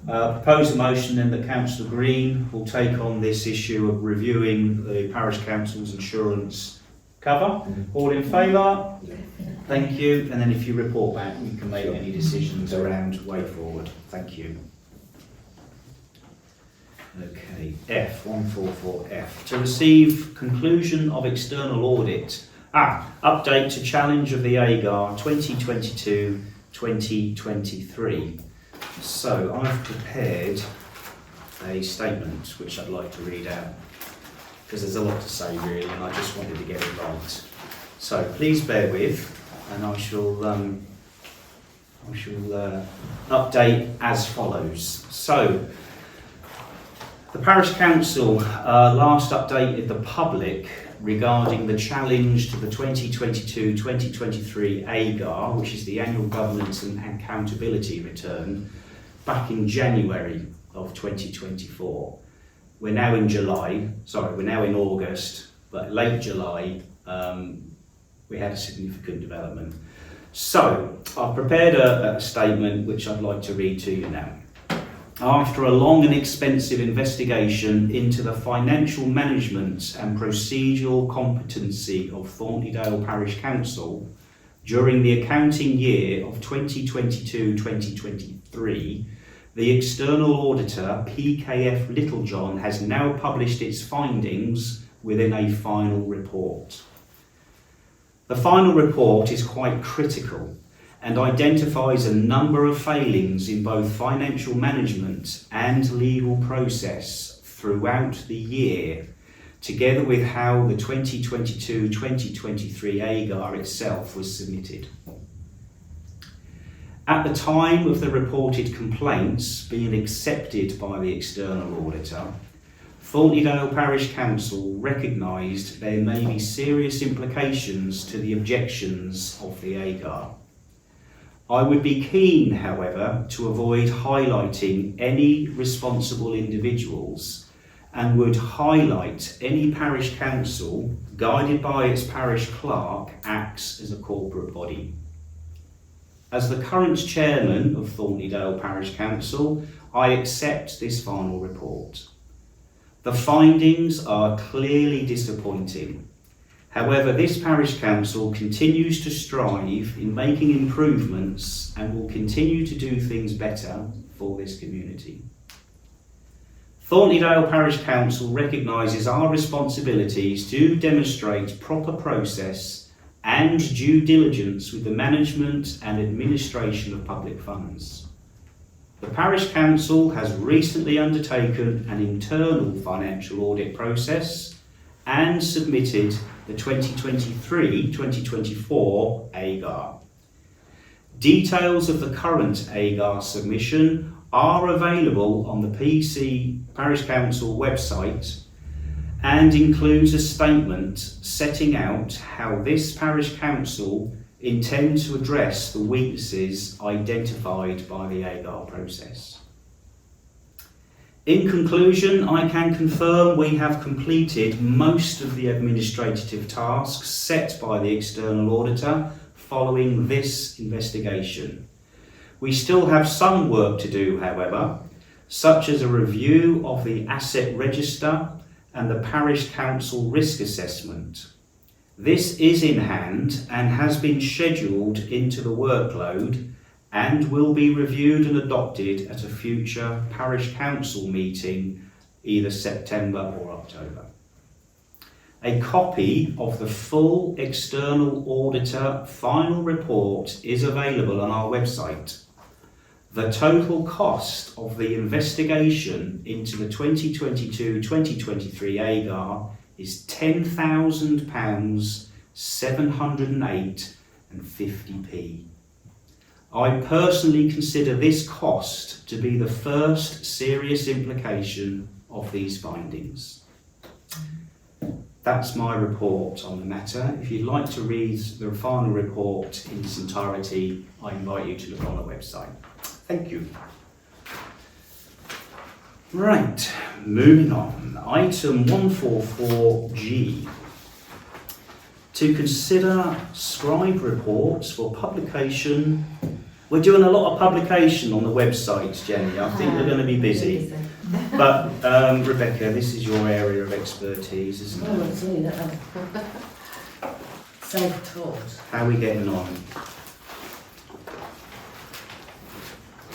propose a motion then that Councillor Green will take on this issue of reviewing the Parish Council's insurance cover. All in favour? Thank you. And then if you report back, we can make any decisions around way forward. Thank you. Okay, F, 144F. To receive conclusion of external audit. Update to challenge of the AGAR 2022-2023. So I've prepared a statement which I'd like to read out because there's a lot to say really, and I just wanted to get it right. So please bear with, and I shall update as follows. So the Parish Council last updated the public regarding the challenge to the 2022-2023 AGAR, which is the Annual Governance and Accountability Return, back in January of 2024. We're now in August, but late July we had a significant development. So I've prepared a statement which I'd like to read to you now. After a long and expensive investigation into the financial management and procedural competency of Thornton Parish Council during the accounting year of 2022-2023, the external auditor, PKF Littlejohn, has now published its findings within a final report. The final report is quite critical and identifies a number of failings in both financial management and legal process throughout the year, together with how the 2022-2023 AGAR itself was submitted. At the time of the reported complaints being accepted by the external auditor, Thornton Parish Council recognised there may be serious implications to the objections of the AGAR. I would be keen, however, to avoid highlighting any responsible individuals and would highlight any parish council, guided by its parish clerk, acts as a corporate body. As the current chairman of Thornton Parish Council, I accept this final report. The findings are clearly disappointing. However, this parish council continues to strive in making improvements and will continue to do things better for this community. Thornton Parish Council recognises our responsibilities to demonstrate proper process and due diligence with the management and administration of public funds. The Parish Council has recently undertaken an internal financial audit process and submitted the 2023-2024 AGAR. Details of the current AGAR submission are available on the Parish Council website and includes a statement setting out how this Parish Council intends to address the weaknesses identified by the AGAR process. In conclusion, I can confirm we have completed most of the administrative tasks set by the external auditor following this investigation. We still have some work to do, however, such as a review of the asset register and the Parish Council risk assessment. This is in hand and has been scheduled into the workload and will be reviewed and adopted at a future Parish Council meeting, either September or October. A copy of the full external auditor final report is available on our website. The total cost of the investigation into the 2022-2023 AGAR is £10,000 708.50p. I personally consider this cost to be the first serious implication of these findings. That's my report on the matter. If you'd like to read the final report in its entirety, I invite you to look on the website. Thank you. Right, moving on. Item 144G. To consider scribe reports for publication. We're doing a lot of publication on the website, Jenny. I think we're going to be busy. But Rebecca, this is your area of expertise, isn't it? Oh, it's only that I've self-taught. How are we getting on?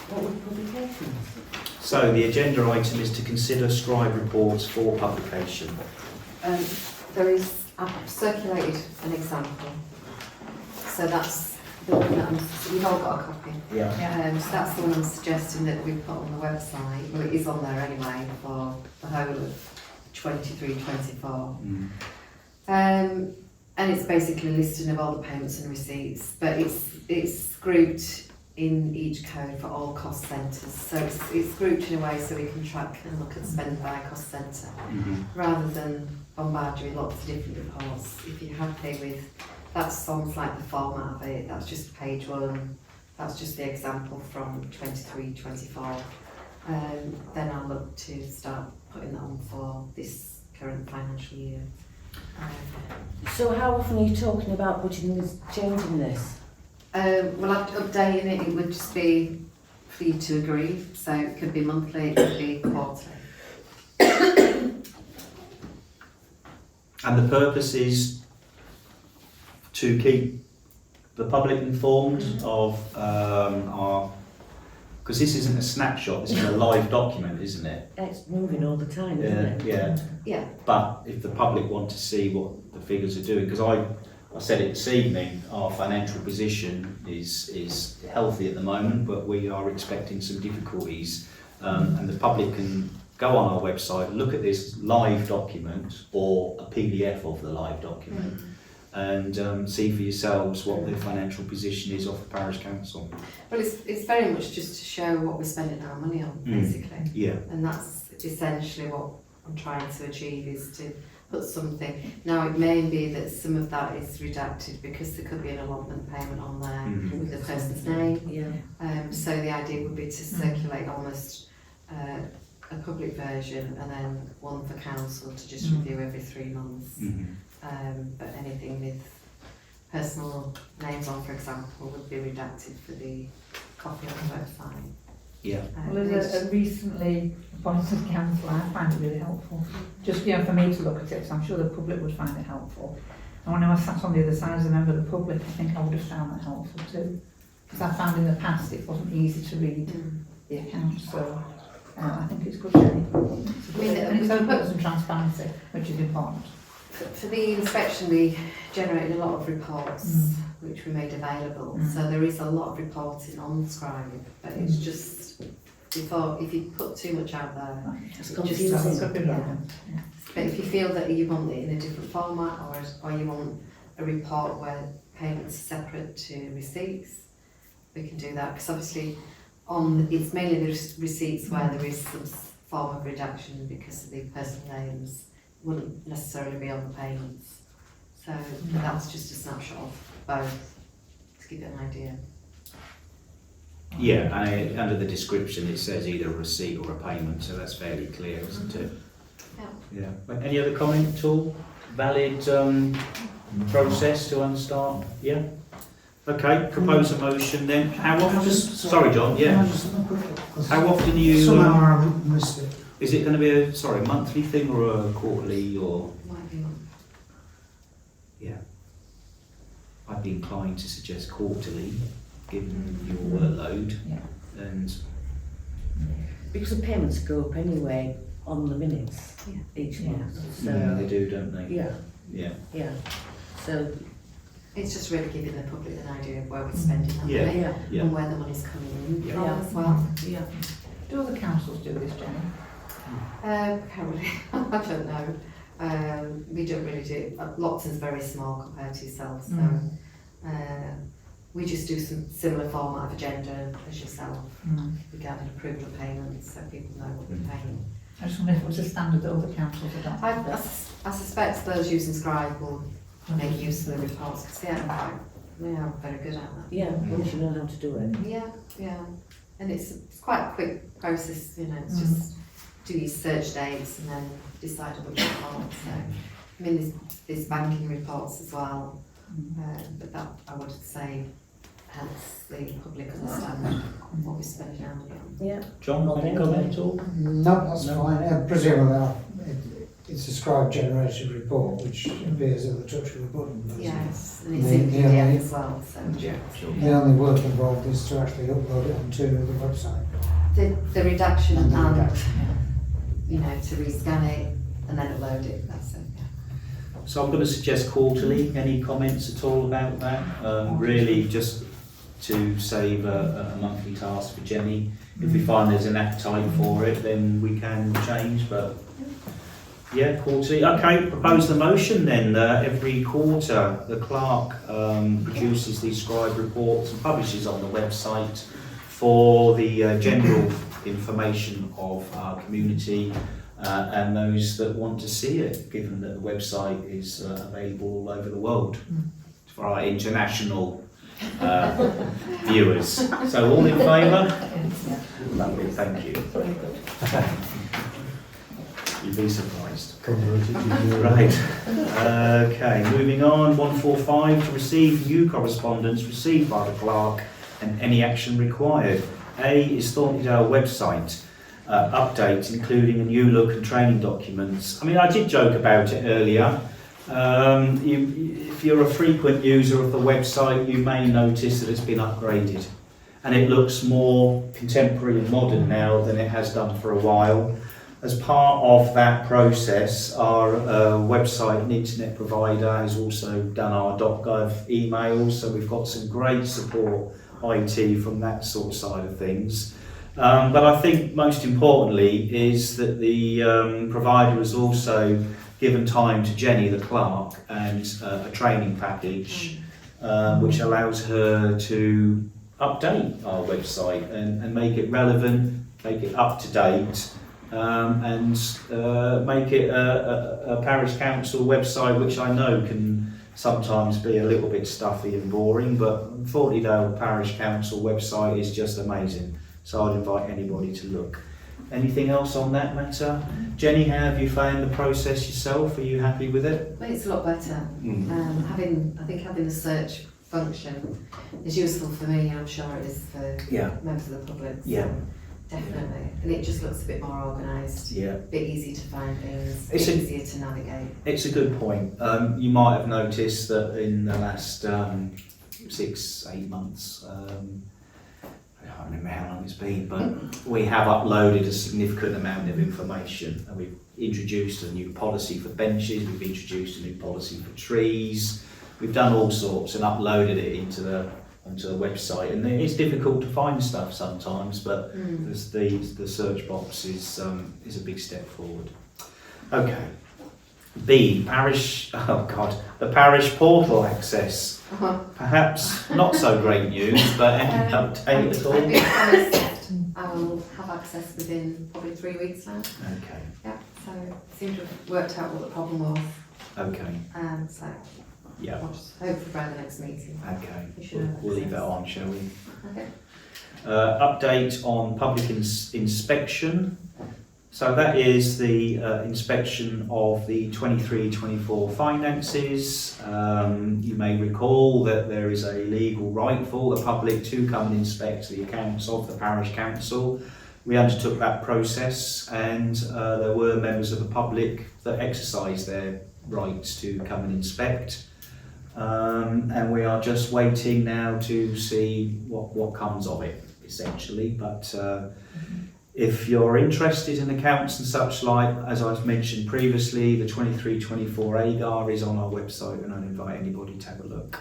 What were publications? So the agenda item is to consider scribe reports for publication. I've circulated an example. So that's the one that you've all got a copy. Yeah. So that's the one I'm suggesting that we put on the website. Well, it is on there anyway for the whole of 23-24. And it's basically a listing of all the payments and receipts, but it's grouped in each code for all cost centres. So it's grouped in a way so we can track and look at spend by cost centre, rather than bombard you with lots of different reports. If you're happy with, that's on like the format of it, that's just page 1, that's just the example from 23-24. Then I'll look to start putting that on for this current financial year. So how often are you talking about changing this? Well, updating it would just be for you to agree. So it could be monthly, it could be quarterly. And the purpose is to keep the public informed of our, because this isn't a snapshot, this is a live document, isn't it? It's moving all the time, isn't it? Yeah. But if the public want to see what the figures are doing, because I said it this evening, our financial position is healthy at the moment, but we are expecting some difficulties, and the public can go on our website, look at this live document or a PDF of the live document, and see for yourselves what the financial position is of the Parish Council. Well, it's very much just to show what we're spending our money on, basically. Yeah. And that's essentially what I'm trying to achieve, is to put something. Now, it may be that some of that is redacted because there could be an allotment payment on there with the person's name. Yeah. So the idea would be to circulate almost a public version and then one for council to just review every 3 months. But anything with personal names on, for example, would be redacted for the copy on the website. Yeah. Well, as a recently appointed councillor, I find it really helpful. Just, for me to look at it, so I'm sure the public would find it helpful. And when I was sat on the other side as a member of the public, I think I would have found that helpful too. Because I found in the past it wasn't easy to read the accounts, so I think it's good, Jenny. It's a good, and it's openness and transparency, which is important. For the inspection, we generated a lot of reports which we made available. So there is a lot of reporting on Scribe, but it's just if you put too much out there, It's it confusing. just Yeah. But if you feel that you want it in a different format, or you want a report where payments are separate to receipts, we can do that. Because obviously, it's mainly the receipts where there is some form of reduction because of the personal names wouldn't necessarily be on the payments. So that's just a snapshot of both to give you an idea. Yeah, and under the description it says either a receipt or a payment, so that's fairly clear, isn't it? Yeah. Yeah. Any other comment at all? Valid process to start? Yeah. Okay. Propose a motion then. How often? Sorry, John. Yeah. How often do you? Somehow I missed it. Is it going to be a monthly thing or a quarterly or? Might be. Yeah. I'd be inclined to suggest quarterly, given your workload. Yeah. And Because the payments go up anyway on the minutes each month. So, yeah, they do, don't they? yeah, Yeah. yeah. So, It's just really giving the public an idea of where we're spending that Yeah. money yeah, Yeah. and where the money's coming in Yeah. from Yeah. as well. yeah. Do other councils do this, Jenny? Currently, I don't know. We don't really do. Lopton's very small compared to yourself, so we just do some similar format of agenda as yourself regarding approval of payments, so people know what we're paying. I just wonder if it was a standard that other councils adopt. I suspect those using Scribe will make use of the reports because they are very good at that. Yeah, once you know how to do it. Yeah, and it's quite a quick process. It's just do your search dates and then decide on which report. So, I mean, there's banking reports as well, but that I would say helps the public understand what we're spending our money on. Yeah. John, any comment at all? No, that's fine. Presumably it's a scribe generated report which appears at the touch of a button. doesn't it? Yes, and it's in PDF as well. So Yeah, sure. The only work involved is to actually upload it onto the website. the reduction And and, the reduction. to rescan it and then upload it. That's it. Yeah. So I'm going to suggest quarterly. Any comments at all about that? Really just to save a monthly task for Jenny. If we find there's an appetite for it, then we can change, but yeah, quarterly. Okay, propose the motion then. Every quarter the clerk produces these scribe reports and publishes on the website for the general information of our community and those that want to see it, given that the website is available all over the world for our international viewers. So all in favour? Lovely, thank you. You'd be surprised. Right. Okay, moving on. 145, to receive new correspondence received by the clerk and any action required. A is Thornton website update, including a new look and training documents. I mean, I did joke about it earlier. If you're a frequent user of the website, you may notice that it's been upgraded and it looks more contemporary and modern now than it has done for a while. As part of that process, our website and internet provider has also done our .gov emails, so we've got some great support IT from that sort of side of things. But I think most importantly is that the provider has also given time to Jenny, the clerk, and a training package which allows her to update our website and make it relevant, make it up to date, and make it a parish council website, which I know can sometimes be a little bit stuffy and boring, but Thornton Parish Council website is just amazing. So I'd invite anybody to look. Anything else on that matter? Jenny, how have you found the process yourself? Are you happy with it? Well, it's a lot better. Having the search function is useful for me, and I'm sure it is for members of the public. So Definitely, and it just looks a bit more organised, Yeah. a bit easier to find things, It's easier to navigate. It's a good point. You might have noticed that in the last 6-8 months, I can't remember how long it's been, but we have uploaded a significant amount of information, and we've introduced a new policy for benches, we've introduced a new policy for trees, we've done all sorts and uploaded it onto the website, and it's difficult to find stuff sometimes, but the search box is a big step forward. Okay. B, the parish portal access. Perhaps not so great news, but any update at all? I've been promised I will have access within probably 3 weeks now. Okay, Yeah, so it seemed to have worked out what the problem was. okay, So yeah, I'll just hopefully by the next meeting. okay. We should have We'll leave access. that on, shall we? Okay. Update on public inspection. So that is the inspection of the 23-24 finances. You may recall that there is a legal right for the public to come and inspect the accounts of the parish council. We undertook that process, and there were members of the public that exercised their rights to come and inspect. And we are just waiting now to see what comes of it, essentially. But if you're interested in accounts and such like, as I've mentioned previously, the 23-24 AGAR is on our website, and I'd invite anybody to have a look.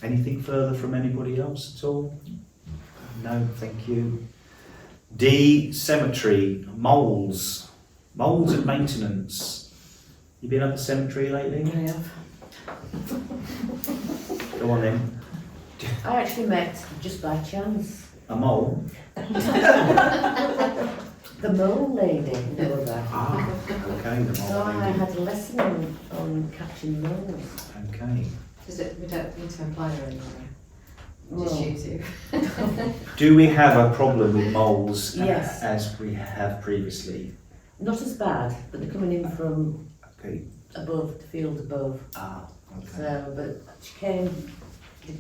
Anything further from anybody else at all? No, thank you. D, cemetery, moles and maintenance. You been up the cemetery lately? Yeah. Go on then. I actually met, just by chance, A mole? the mole lady, you know that. Ah, okay, the So mole I lady. had a lesson on catching moles. Okay. We don't need to employ her anymore. Just Well, you two. Do we have a problem with moles Yes. as we have previously? not as bad, but they're coming in from Okay. above, the field above. Ah, okay. So, but she came,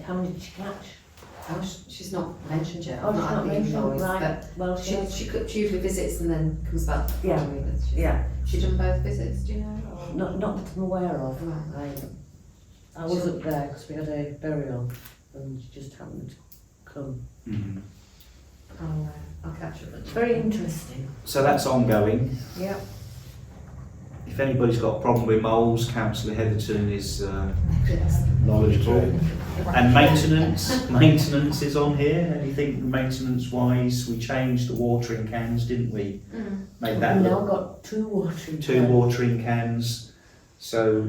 how many did she catch? Oh, she's not mentioned yet. Oh, I've she's not not had the mentioned, invoice, right. Well, She usually visits and then comes back. Yeah. following week. Yeah. She done both visits, do you know? Or? Not that I'm aware of. Right. I wasn't there because we had a burial and she just happened to come. Mhm. I'll catch up. It's very interesting. So that's ongoing. Yeah. If anybody's got a problem with moles, Councillor Heatherton is Yes. knowledgeable. And maintenance is on here. Anything maintenance wise? We changed the watering cans, didn't we? Made that We've look. now got two watering Two cans. watering cans. So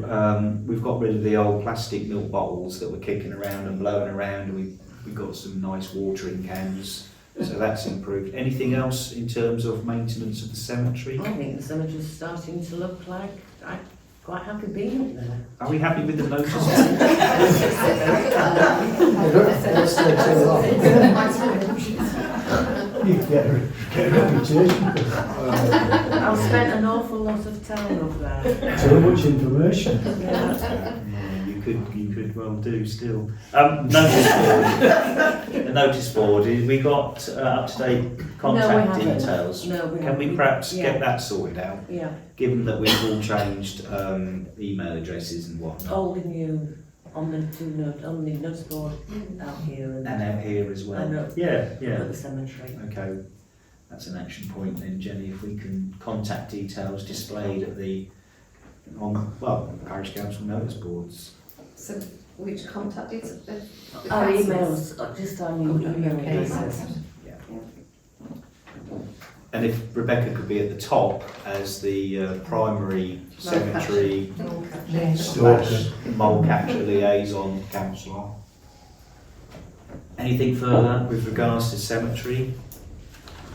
we've got rid of the old plastic milk bottles that were kicking around and blowing around. We've got some nice watering cans. So that's improved. Anything else in terms of maintenance of the cemetery? I think the cemetery's starting to look like, I'm quite happy being there. Are we happy with the notice? Let's stay too long. You get a reputation. I've spent an awful lot of time up there. Too much information. Yeah. You could well do still. Notice board. The notice board. We got up to date contact No, we haven't. details. No, we Can haven't. we perhaps Yeah. get that sorted out? Yeah, Given that we've all changed email addresses and whatnot, all the new on the on the notice board out here and and out here as well. I know. Yeah, at yeah. the cemetery. Okay, that's an action point then, Jenny. If we can contact details displayed at the parish council notice boards. So which contact is the Our council's? emails, just our new email addresses. And if Rebecca could be at the top as the primary cemetery slash mole catcher liaison councillor. Anything further with regards to cemetery?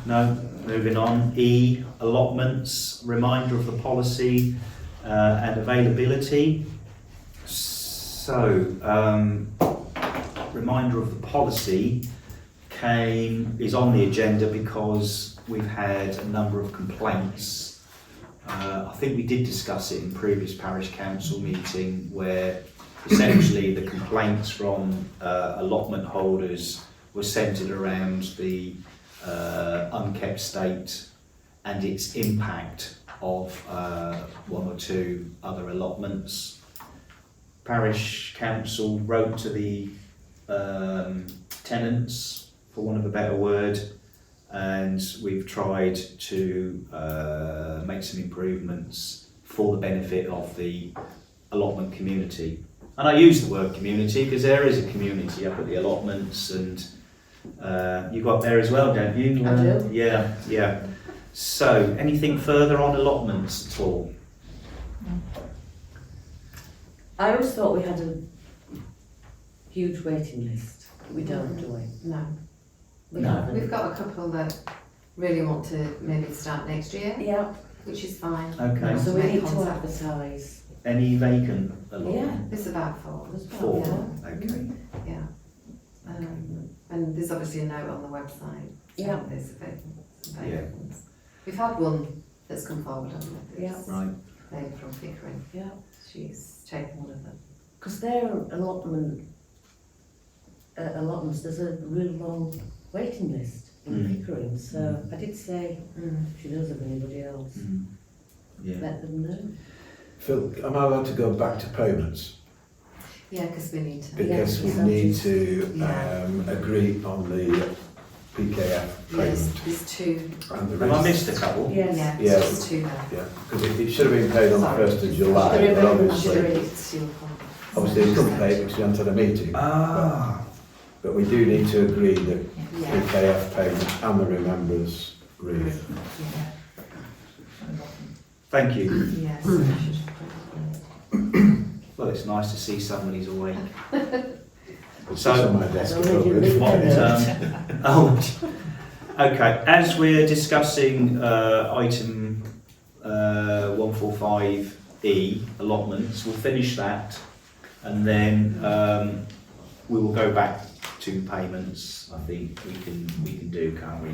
No? Moving on. E, allotments, reminder of the policy and availability. So, reminder of the policy is on the agenda because we've had a number of complaints. I think we did discuss it in previous parish council meeting where essentially the complaints from allotment holders were centred around the unkept state and its impact of one or two other allotments. Parish Council wrote to the tenants, for want of a better word, and we've tried to make some improvements for the benefit of the allotment community. And I use the word community because there is a community up at the allotments, and you got there as well, don't you? I do. Yeah, yeah. So, anything further on allotments at all? I always thought we had a huge waiting list. We don't, do we? No. No. We've got a couple that really want to maybe start next year, Yeah. which is fine. Okay. So we Make need to contact. advertise. Any vacant allotment? Yeah. It's about 4. There's about 4. Yeah. Okay. Yeah. And there's obviously a note on the website. Yeah. There's a vacants. We've had one that's come forward on it. Yeah. Right. They're from Pickering. Yeah. She's taken one of them. Because their allotments, there's a real long waiting list in Pickering. So I did say, if she knows of anybody else, Yeah. let them know. Phil, am I allowed to go back to payments? Yeah, because we need to. Because we Yeah. need to Yeah. agree on the PKF Yes, payment there's 2. and the Have I rest. missed a couple? Yes. Yeah, Yeah. there's 2 there. Yeah, because it should have been paid on the Sorry. 1st of July, Should have but been- obviously, It's your fault. obviously it couldn't pay because we hadn't had a meeting. Ah. But we do need to agree the Yeah. PKF payment and the remembrance roof. Yeah. Thank you. Yes. I should have put it Well, it's nice to see somebody's awake. It's on my desk. Don't need you it's to already- Okay, as we're discussing item 145E, allotments, we'll finish that and then we will go back to payments. I think we can do, can't we?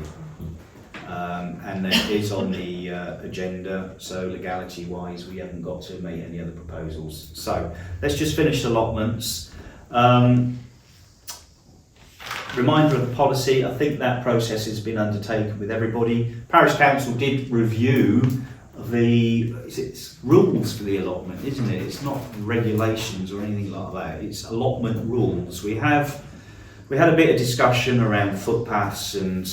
And then it is on the agenda, so legality wise we haven't got to make any other proposals. So let's just finish allotments. Reminder of the policy, I think that process has been undertaken with everybody. Parish Council did review it's rules for the allotment, isn't it? It's not regulations or anything like that, it's allotment rules. We had a bit of discussion around footpaths and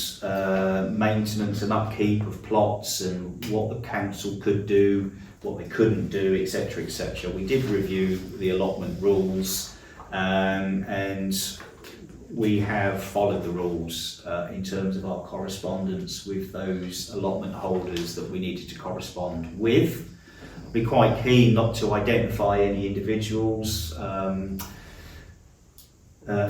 maintenance and upkeep of plots and what the council could do, what they couldn't do, etc, etc. We did review the allotment rules and we have followed the rules in terms of our correspondence with those allotment holders that we needed to correspond with. Be quite keen not to identify any individuals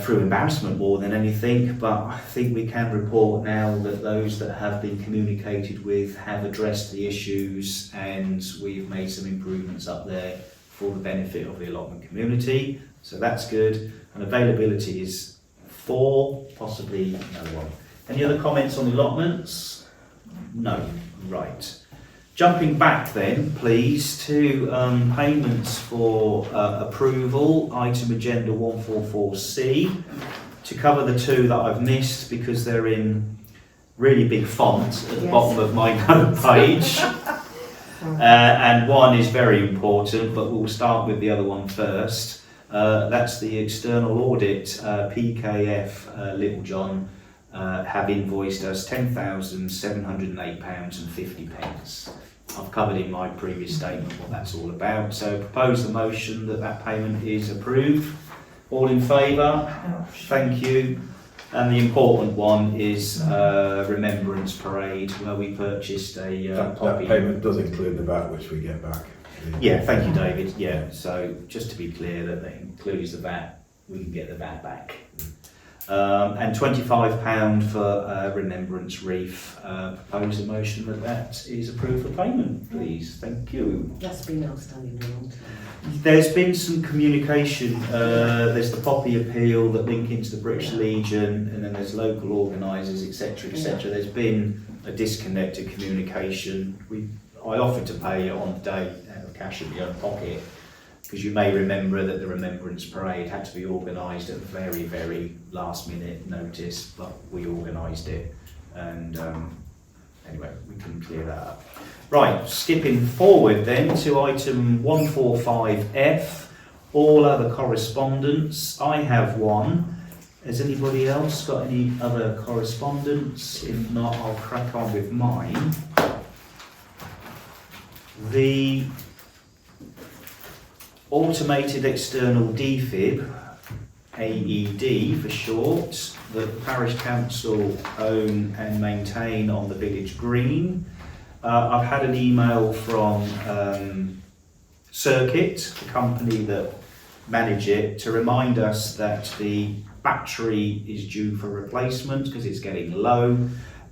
through embarrassment more than anything, but I think we can report now that those that have been communicated with have addressed the issues and we've made some improvements up there for the benefit of the allotment community, so that's good. And availability is 4, possibly no one. Any other comments on the allotments? No. Right. Jumping back then, please, to payments for approval, item agenda 144C, to cover the 2 that I've missed because they're in really big font at the bottom of my note page. And one is very important, but we'll start with the other one first. That's the external audit. PKF Littlejohn have invoiced us £10,708.50. I've covered in my previous statement what that's all about. So propose the motion that payment is approved. All in favour? Thank you. And the important one is Remembrance Parade, where we purchased a That poppy. payment does include the VAT which we get back. Yeah, thank you, David. Yeah, so just to be clear that includes the VAT, we can get the VAT back. And £25 for Remembrance Reef. Propose a motion that is approved for payment, please. Thank you. That's been outstanding a long time. There's been some communication. There's the Poppy appeal that link into the British Legion, and then there's local organisers, etc., etc. There's been a disconnected communication. I offered to pay it on the day out of cash in my own pocket, because you may remember that the Remembrance Parade had to be organised at very, very last minute notice, but we organised it and anyway, we can clear that up. Right, skipping forward then to item 145F, all other correspondence. I have one. Has anybody else got any other correspondence? If not, I'll crack on with mine. The automated external defib, AED for short, that the Parish Council own and maintain on the village green. I've had an email from Circuit, the company that manage it, to remind us that the battery is due for replacement because it's getting low,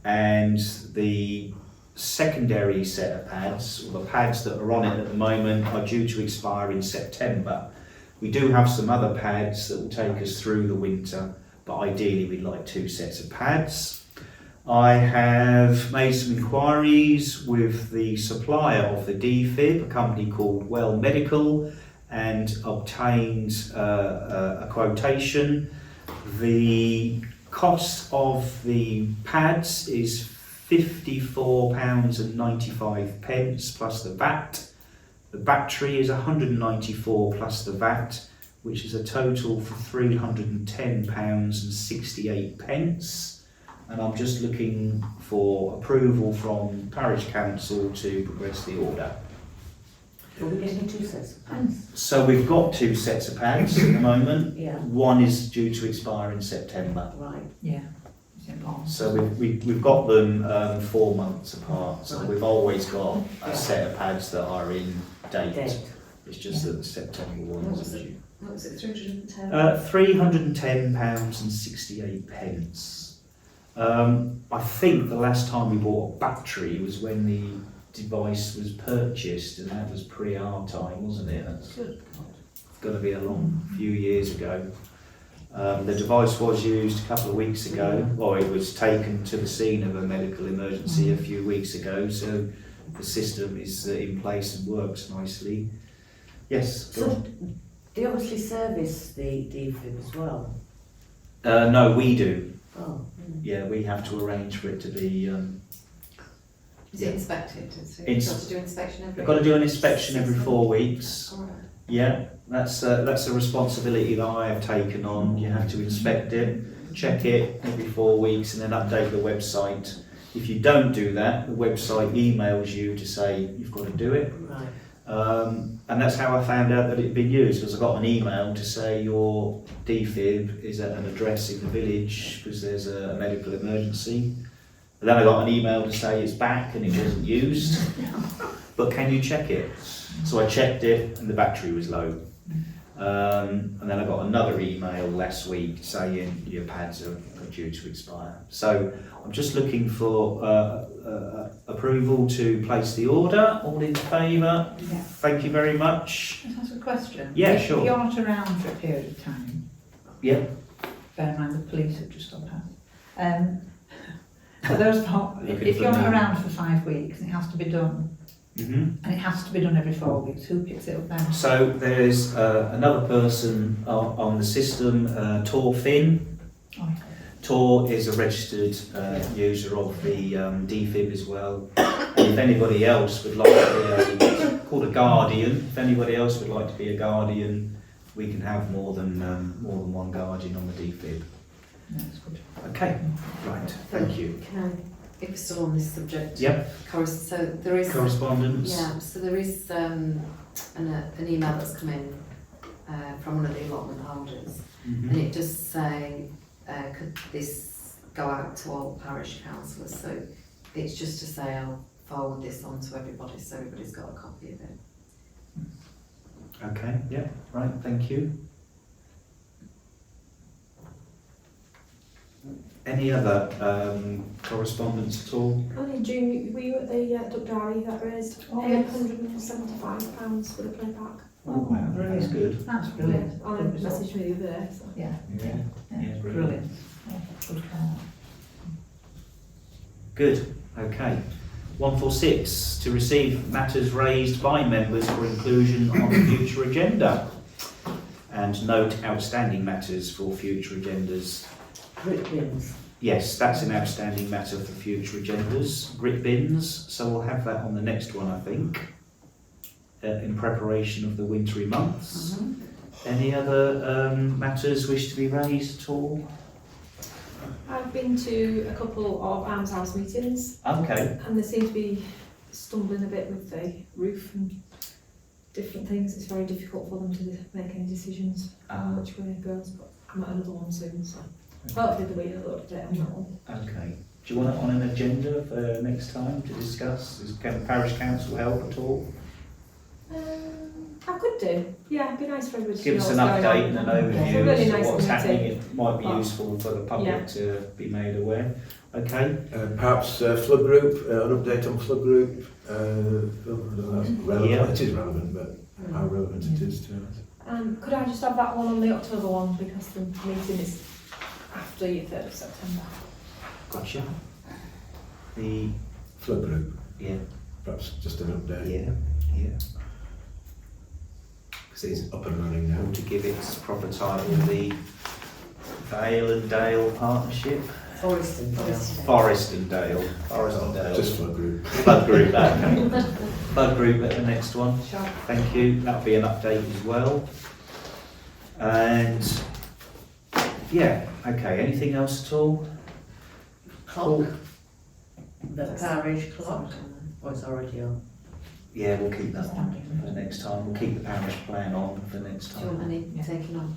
and the secondary set of pads, or the pads that are on it at the moment, are due to expire in September. We do have some other pads that will take us through the winter, but ideally we'd like 2 sets of pads. I have made some inquiries with the supplier of the defib, a company called Well Medical, and obtained a quotation. The cost of the pads is £54.95 plus the VAT. The battery is £194 plus the VAT, which is a total for £310.68. And I'm just looking for approval from Parish Council to progress the order. Are we getting 2 sets of pads? So we've got 2 sets of pads at the moment. Yeah. One is due to expire in September. Right. Yeah. It's important. So we've got them 4 months apart. So Right. we've always got a set of pads that are in date. Date. It's just that the September one What is was it? due. What was it, 310? £310.68. I think the last time we bought a battery was when the device was purchased, and that was pre our time, wasn't it? That's got to be a long few years ago. The device was used a couple of weeks ago, or it was taken to the scene of a medical emergency a few weeks ago, so the system is in place and works nicely. Yes, go on. So, they obviously service the defib as well? No, we do. Oh. Yeah, we have to arrange for it to be. Is it inspected? Is it It's- got to do inspection every? They've got to do an inspection every 4 weeks. All right. Yeah, that's a responsibility that I have taken on. You have to inspect it, check it every 4 weeks, and then update the website. If you don't do that, the website emails you to say you've got to do it. Right. And that's how I found out that it had been used, because I got an email to say your defib is at an address in the village because there's a medical emergency. And then I got an email to say it's back and it wasn't used, but can you check it? So I checked it and the battery was low. And then I got another email last week saying your pads are due to expire. So I'm just looking for approval to place the order. All in favour? Yeah. Thank you very much. Can I ask a question? Yeah, If sure. you're not around for a period of time, Yeah. bear in mind the police have just gone past. For those Looking if for you're not me. around for 5 weeks and it has to be done, and it has to be done every 4 weeks, who picks it up then? So there's another person on the system, Thornton. Oh, Tor is a registered user of the defib as well. And if anybody else would like to be called a guardian, if anybody else would like to be a guardian, we can have more than one guardian on the defib. that's good. Okay, right, thank you. Can I, if we're still on this subject? Yep, So there is. correspondence. Yeah, so there is an email that's come in from one of the allotment holders, Mhm. and it does say, could this go out to all parish councillors? So it's just to say I'll forward this on to everybody, so everybody's got a copy of it. Okay, yeah, right, thank you. Any other correspondence at all? Only in June, were you at the Duck Diary that raised Oh, yes. £875 for the playback? Oh, wow, that's good. That's brilliant. On a Good result. message me the other day, so. Yeah, Yeah, yeah, yeah, brilliant. Yeah, good call. Good, okay. 146, to receive matters raised by members for inclusion on the future agenda. And note outstanding matters for future agendas. Brick bins. Yes, that's an outstanding matter for future agendas. Grit bins, so we'll have that on the next one, I think, in preparation of the wintry months. Any other matters wish to be raised at all? I've been to a couple of Arms House meetings Okay. and they seem to be stumbling a bit with the roof and different things. It's very difficult for them to make any decisions on which way it goes, but I'm at another one soon, so hopefully the week will update on that one. Okay. Do you want it on an agenda for next time to discuss? Can the parish council help at all? I could do. Yeah, it'd be nice for everybody to Give know us what's an going update on. and an Yeah, it's a overview really as to nice what's happening. meeting. It might be But- useful for the public Yeah. to be made aware. Okay. Perhaps flood group, an update on flood group. I don't know if that's relevant. Yeah. It is relevant, but how relevant it is to us. Could I just have that one on the October one because the meeting is after your 3rd of September. Gotcha. The Flood group, yeah, perhaps just an update. yeah. Because it's up and running now. Or to give its proper title, the Vale and Dale Partnership. Forest and Dale. Forest and Dale. Forest and Dale. Just flood group. Flood group, okay. Flood group at the next one. Sure. Thank you. That'll be an update as well. And yeah, okay. Anything else at all? Clock. The parish clock. Oh, it's already on. Yeah, we'll keep that on for next time. We'll keep the parish plan on for next Do you want time. any taken on?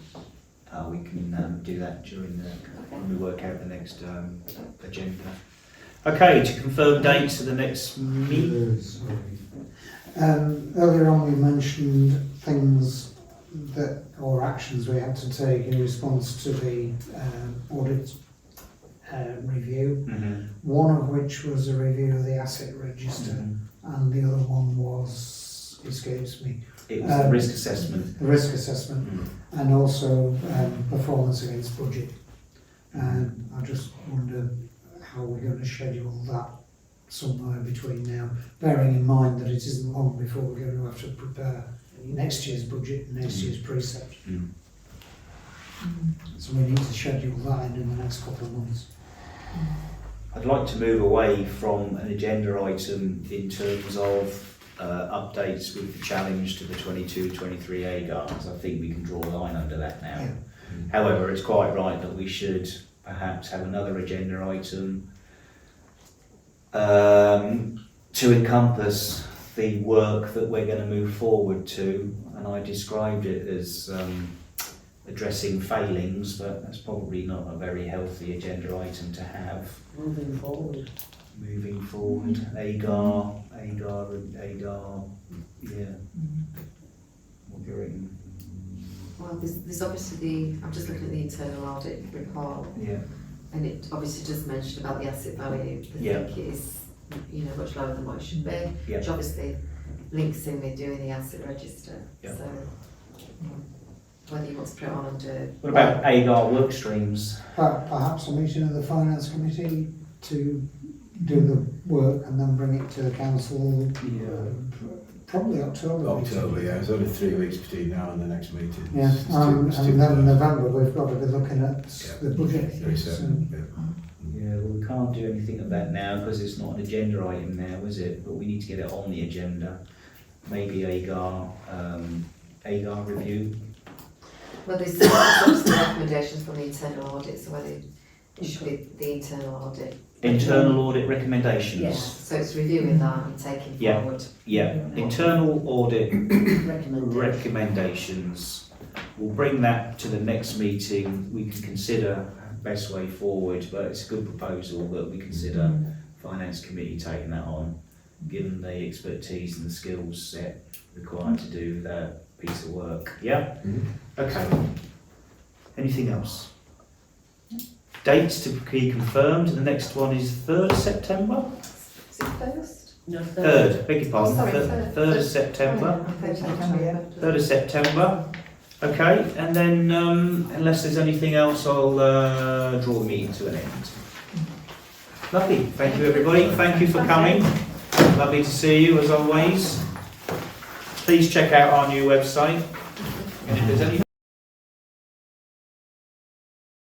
We can do that during the when we work out the next agenda. Okay, to confirm dates for the next meeting. Earlier on we mentioned things that, or actions we had to take in response to the audit review. One of which was a review of the asset register, and the other one was, escapes me, It was the risk assessment. the risk assessment, and also performance against budget. And I just wonder how we're going to schedule that somewhere between now, bearing in mind that it isn't long before we're going to have to prepare next year's budget and next year's precept. So we need to schedule that in the next couple of months. I'd like to move away from an agenda item in terms of updates with the challenge to the 22-23 AGAR, because I think we can draw a line under that now. Yeah. However, it's quite right that we should perhaps have another agenda item to encompass the work that we're going to move forward to, and I described it as addressing failings, but that's probably not a very healthy agenda item to have. Moving forward. Moving forward, AGAR, yeah. What do you reckon? Well, there's obviously I'm just looking at the internal audit report, Yeah. and it obviously just mentioned about the asset value. I Yeah. think it is, much lower than what it should be, Yeah. which obviously links in with doing the asset register. Yeah. So whether you want to put it on under What about AGAR work streams? Perhaps a meeting of the finance committee to do the work and then bring it to the council. Probably October. October, yeah. It's only 3 weeks between now and the next meeting. Yeah, It's too- and it's too then close. November we've got to be looking at the budget. Very soon, yeah. Yeah, well, we can't do anything of that now because it's not an agenda item now, is it? But we need to get it on the agenda. Maybe AGAR review. well, there's obviously recommendations from the internal audit, so whether it should be the internal audit. Internal audit recommendations. Yes. So it's reviewing that and taking Yeah. forward. Yeah, internal audit Recommendation. recommendations. We'll bring that to the next meeting. We can consider best way forward, but it's a good proposal that we consider finance committee taking that on, given the expertise and the skills set required to do that piece of work. Yeah? Okay. Anything else? Dates to be confirmed. The next one is 3rd of September? Is it first? No, 3rd, beg your pardon. Sorry, 3rd of September. September. 3rd of September. Okay, and then unless there's anything else, I'll draw the meeting to an end. Lovely, thank you everybody, thank you for coming. Lovely to see you as always. Please check out our new website. And if there's any